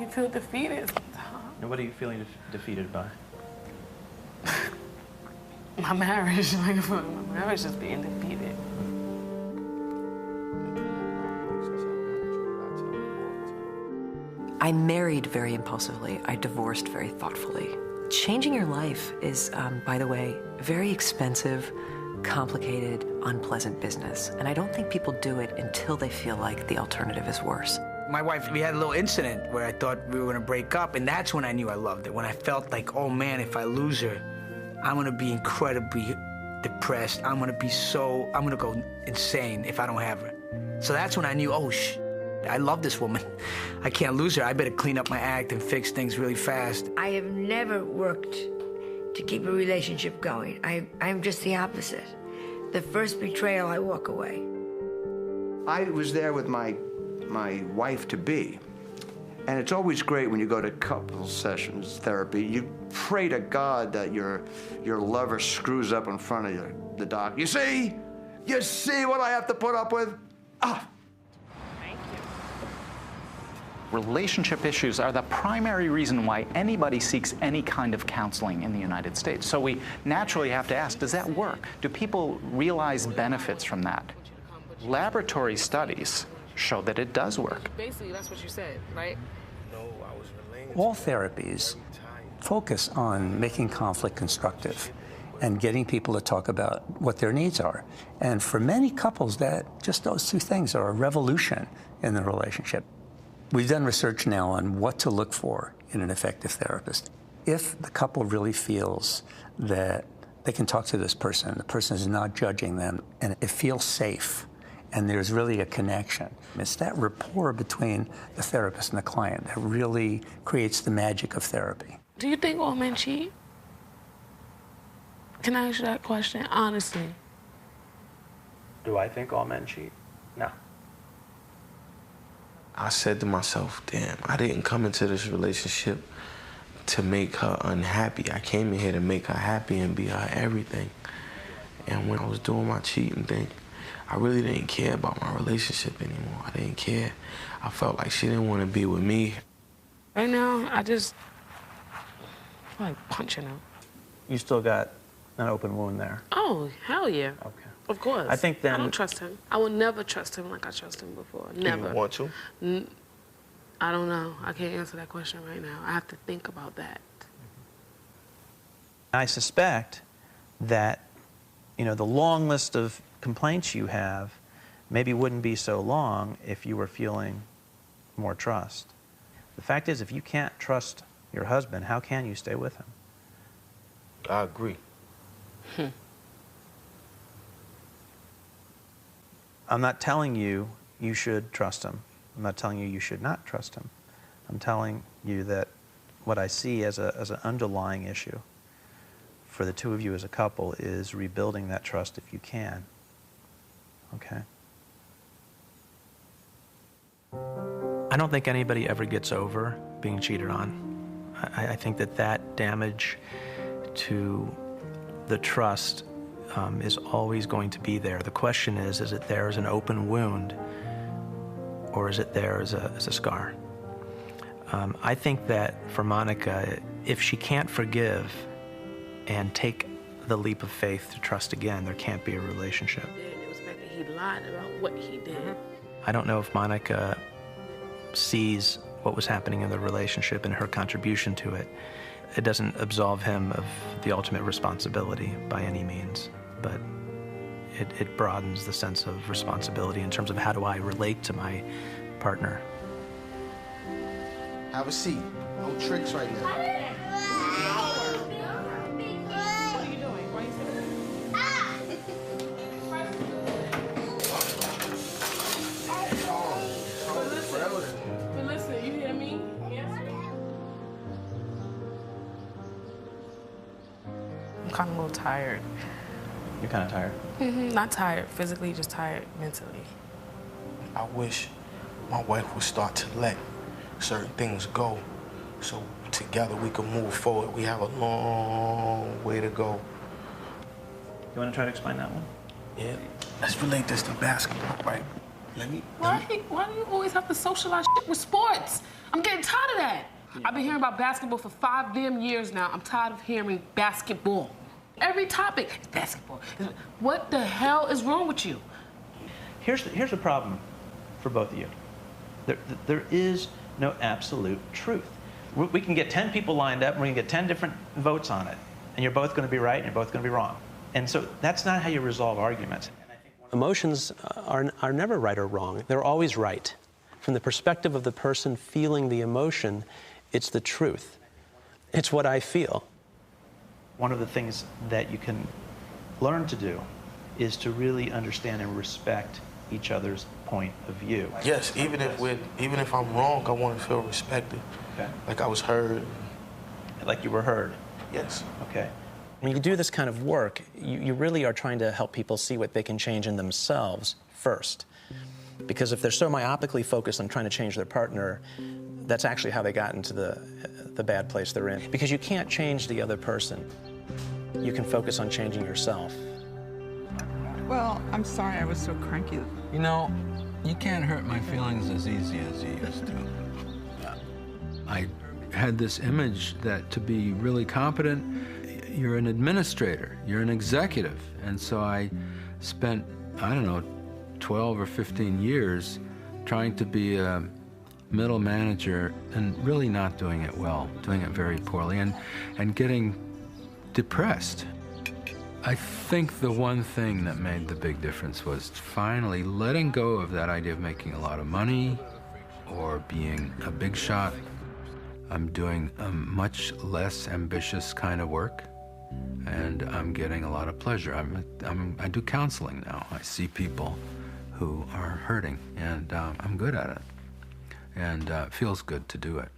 You feel defeated. And what are you feeling defeated by? My marriage. My marriage is being defeated. I married very impulsively. I divorced very thoughtfully. Changing your life is, by the way, very expensive, complicated, unpleasant business. And I don't think people do it until they feel like the alternative is worse. My wife, we had a little incident where I thought we were going to break up, and that's when I knew I loved it. When I felt like, oh man, if I lose her, I'm going to be incredibly depressed. I'm going to go insane if I don't have her. So that's when I knew, I love this woman. I can't lose her. I better clean up my act and fix things really fast. I have never worked to keep a relationship going. I'm just the opposite. The first betrayal, I walk away. I was there with my wife-to-be. And it's always great when you go to couple sessions, therapy. You pray to God that your lover screws up in front of the doc. You see what I have to put up with? Relationship issues are the primary reason why anybody seeks any kind of counseling in the United States. So we naturally have to ask, does that work? Do people realize benefits from that? Laboratory studies show that it does work. Basically, that's what you said, right? All therapies focus on making conflict constructive and getting people to talk about what their needs are. And for many couples, just those two things are a revolution in the relationship. We've done research now on what to look for in an effective therapist. If the couple really feels that they can talk to this person, the person is not judging them, and it feels safe, and there's really a connection. It's that rapport between the therapist and the client that really creates the magic of therapy. Do you think all men cheat? Can I ask you that question, honestly? Do I think all men cheat? No. I said to myself, damn, I didn't come into this relationship to make her unhappy. I came in here to make her happy and be her everything. And when I was doing my cheating thing, I really didn't care about my relationship anymore. I didn't care. I felt like she didn't want to be with me. Right now, I just feel like punching her. You still got an open wound there. Oh, hell yeah. Okay. Of course. I think then... I don't trust him. I would never trust him like I trusted him before. Never. You want to? I don't know. I can't answer that question right now. I have to think about that. I suspect that, the long list of complaints you have maybe wouldn't be so long if you were feeling more trust. The fact is, if you can't trust your husband, how can you stay with him? I agree. I'm not telling you you should trust him. I'm not telling you you should not trust him. I'm telling you that what I see as an underlying issue for the two of you as a couple is rebuilding that trust if you can. Okay? I don't think anybody ever gets over being cheated on. I think that damage to the trust is always going to be there. The question is it there as an open wound, or is it there as a scar? I think that for Monica, if she can't forgive and take the leap of faith to trust again, there can't be a relationship. It was the fact that he lied about what he did. I don't know if Monica sees what was happening in the relationship and her contribution to it. It doesn't absolve him of the ultimate responsibility by any means, but it broadens the sense of responsibility in terms of how do I relate to my partner. Have a seat. No tricks right now. What are you doing? Why are you sitting there? But listen, you hear me? Yes. I'm kind of a little tired. You're kind of tired? Not tired physically, just tired mentally. I wish my wife would start to let certain things go so together we can move forward. We have a long way to go. You want to try to explain that one? Yeah. Let's relate this to basketball, right? Why do you always have to socialize shit with sports? I'm getting tired of that. I've been hearing about basketball for 5 damn years now. I'm tired of hearing basketball. Every topic is basketball. What the hell is wrong with you? Here's the problem for both of you. There is no absolute truth. We can get 10 people lined up and we can get 10 different votes on it, and you're both going to be right and you're both going to be wrong. And so that's not how you resolve arguments. Emotions are never right or wrong. They're always right. From the perspective of the person feeling the emotion, it's the truth. It's what I feel. One of the things that you can learn to do is to really understand and respect each other's point of view. Yes, even if I'm wrong, I want to feel respected. Okay. Like I was heard. Like you were heard. Yes. Okay. When you do this kind of work, you really are trying to help people see what they can change in themselves first. Because if they're so myopically focused on trying to change their partner, that's actually how they got into the bad place they're in. Because you can't change the other person. You can focus on changing yourself. Well, I'm sorry I was so cranky. You know, you can't hurt my feelings as easy as you used to. I had this image that to be really competent, you're an administrator, you're an executive. And so I spent, I don't know, 12 or 15 years trying to be a middle manager and really not doing it well, doing it very poorly, and getting depressed. I think the one thing that made the big difference was finally letting go of that idea of making a lot of money or being a big shot. I'm doing a much less ambitious kind of work, and I'm getting a lot of pleasure. I do counseling now. I see people who are hurting, and I'm good at it. And it feels good to do it.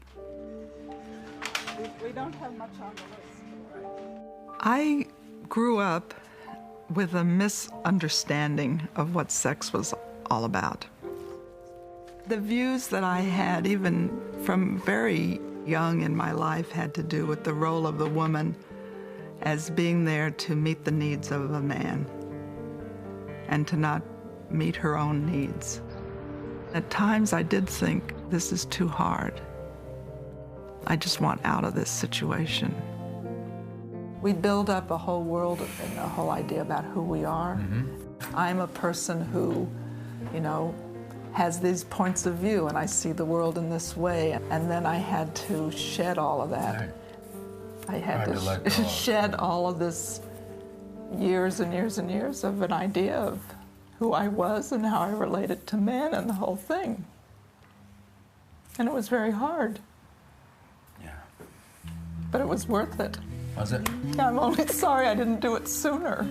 We don't have much on the list. I grew up with a misunderstanding of what sex was all about. The views that I had, even from very young in my life, had to do with the role of the woman as being there to meet the needs of a man and to not meet her own needs. At times I did think, this is too hard. I just want out of this situation. We build up a whole world and a whole idea about who we are. I'm a person who, you know, has these points of view, and I see the world in this way. And then I had to shed all of that. Right. I had to shed all of this years and years and years of an idea of who I was and how I related to men and the whole thing. And it was very hard. Yeah. But it was worth it. Was it? I'm only sorry I didn't do it sooner.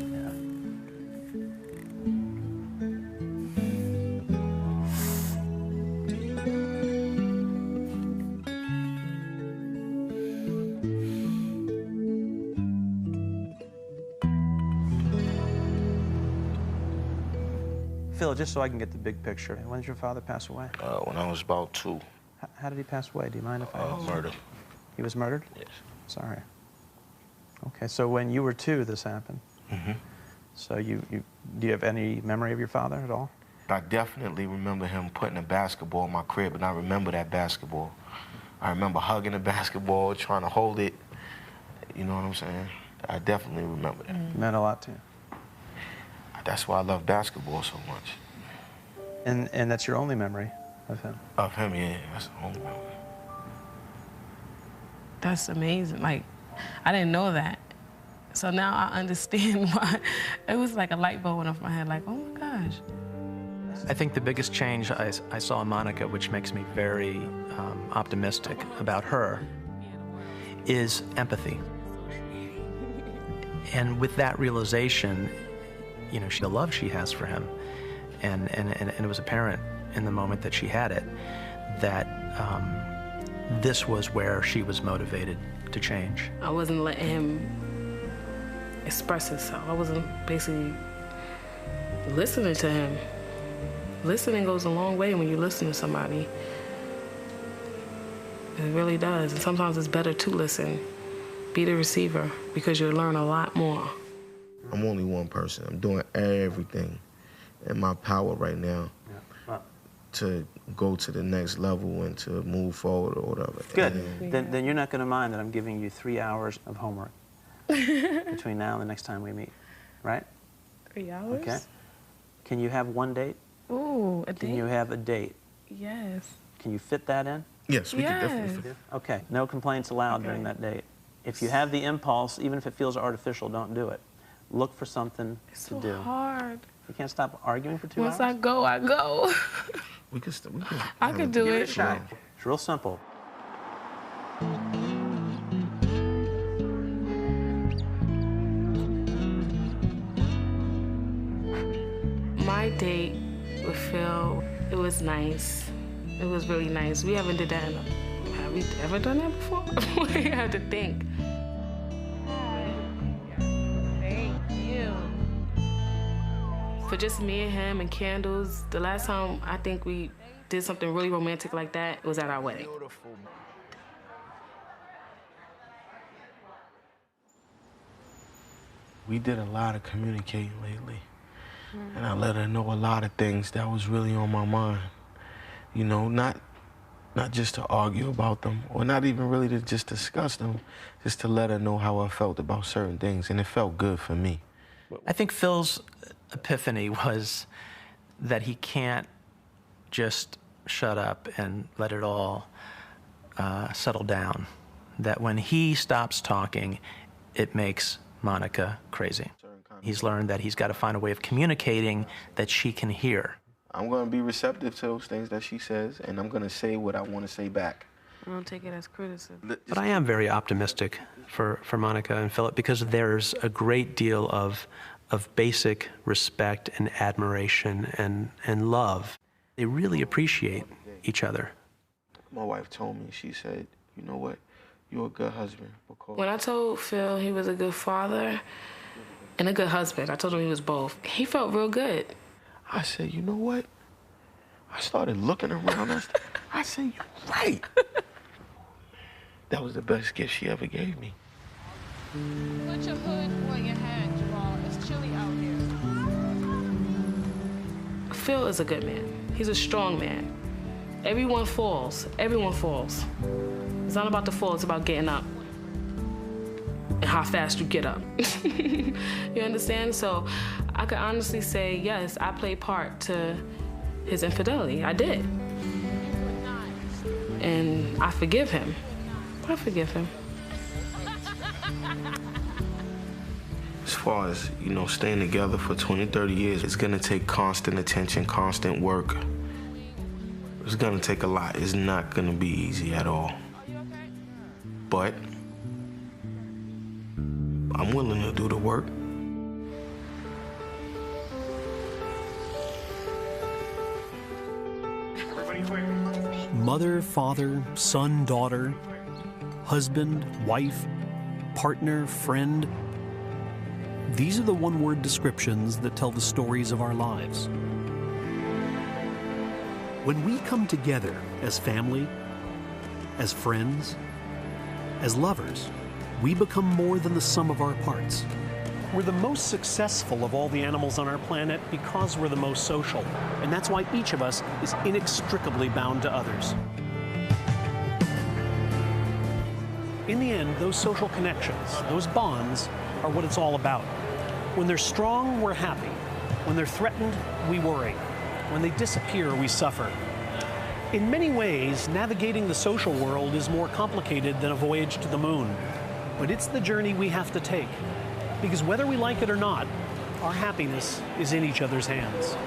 Phil, just so I can get the big picture, when did your father pass away? When I was about 2. How did he pass away? Do you mind if I ask? Murder. He was murdered? Yes. Sorry. Okay, so when you were 2, this happened. So do you have any memory of your father at all? I definitely remember him putting a basketball in my crib, and I remember that basketball. I remember hugging the basketball, trying to hold it. You know what I'm saying? I definitely remember that. It meant a lot to you. That's why I love basketball so much. And that's your only memory of him? Of him, yeah. That's the only memory. That's amazing. Like, I didn't know that. So now I understand why. It was like a light bulb went off my head, like, oh my gosh. I think the biggest change I saw in Monica, which makes me very optimistic about her, is empathy. And with that realization, you know, the love she has for him, and it was apparent in the moment that she had it, that this was where she was motivated to change. I wasn't letting him express himself. I wasn't basically listening to him. Listening goes a long way when you listen to somebody. It really does. And sometimes it's better to listen. Be the receiver, because you'll learn a lot more. I'm only one person. I'm doing everything in my power right now to go to the next level and to move forward or whatever. Good. Then you're not going to mind that I'm giving you 3 hours of homework between now and the next time we meet, right? 3 hours? Okay. Can you have one date? Ooh, a date? Can you have a date? Yes. Can you fit that in? Yes, we can definitely fit it. Okay. No complaints allowed during that date. If you have the impulse, even if it feels artificial, don't do it. Look for something to do. It's so hard. You can't stop arguing for 2 hours? Once I go, I go. I can do Give it. it a shot. It's real simple. My date with Phil, it was nice. It was really nice. We haven't did that have we ever done that before? We had to think. Thank you. For just me and him and candles, the last time I think we did something really romantic like that was at our wedding. We did a lot of communicating lately. And I let her know a lot of things that was really on my mind. You know, not not just to argue about them, or not even really to just discuss them, just to let her know how I felt about certain things, and it felt good for me. I think Phil's epiphany was that he can't just shut up and let it all settle down. That when he stops talking, it makes Monica crazy. He's learned that he's got to find a way of communicating that she can hear. I'm going to be receptive to those things that she says, and I'm going to say what I want to say back. I don't take it as criticism. But I am very optimistic for Monica and Philip, because there's a great deal of basic respect and admiration and love. They really appreciate each other. My wife told me, she said, you know what, you're a good husband. When I told Phil he was a good father and a good husband, I told him he was both, he felt real good. I said, you know what? I started looking around. I said, you're right. That was the best gift she ever gave me. Put your hood on your head, Jamal. It's chilly out here. Phil is a good man. He's a strong man. Everyone falls. Everyone falls. It's not about the fall, it's about getting up. And how fast you get up. You understand? So I could honestly say, yes, I played part to his infidelity. I did. And I forgive him. I forgive him. As far as, you know, staying together for 20, 30 years, it's gonna take constant attention, constant work. It's gonna take a lot. It's not gonna be easy at all. But I'm willing to do the work. Mother, father, son, daughter, husband, wife, partner, friend. These are the one-word descriptions that tell the stories of our lives. When we come together as family, as friends, as lovers, we become more than the sum of our parts. We're the most successful of all the animals on our planet because we're the most social, and that's why each of us is inextricably bound to others. In the end, those social connections, those bonds, are what it's all about. When they're strong, we're happy. When they're threatened, we worry. When they disappear, we suffer. In many ways, navigating the social world is more complicated than a voyage to the moon. But it's the journey we have to take. Because whether we like it or not, our happiness is in each other's hands.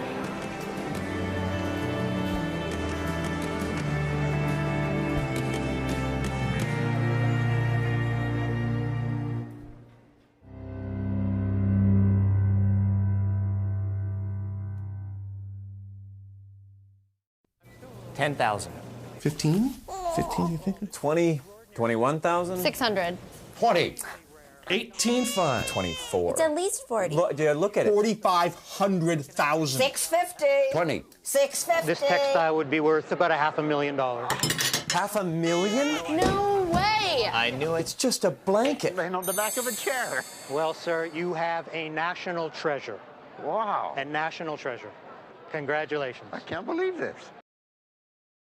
$10,000. 15? 15, you think? 20, 21,000? 600. 20. 18.5. 24. It's at least 40. Look at it. 4,500,000. 650. 20. 650. This textile would be worth about $500,000. $500,000? No way. I knew it. It's just a blanket. Laying on the back of a chair. Well, sir, you have a national treasure. Wow. A national treasure. Congratulations. I can't believe this.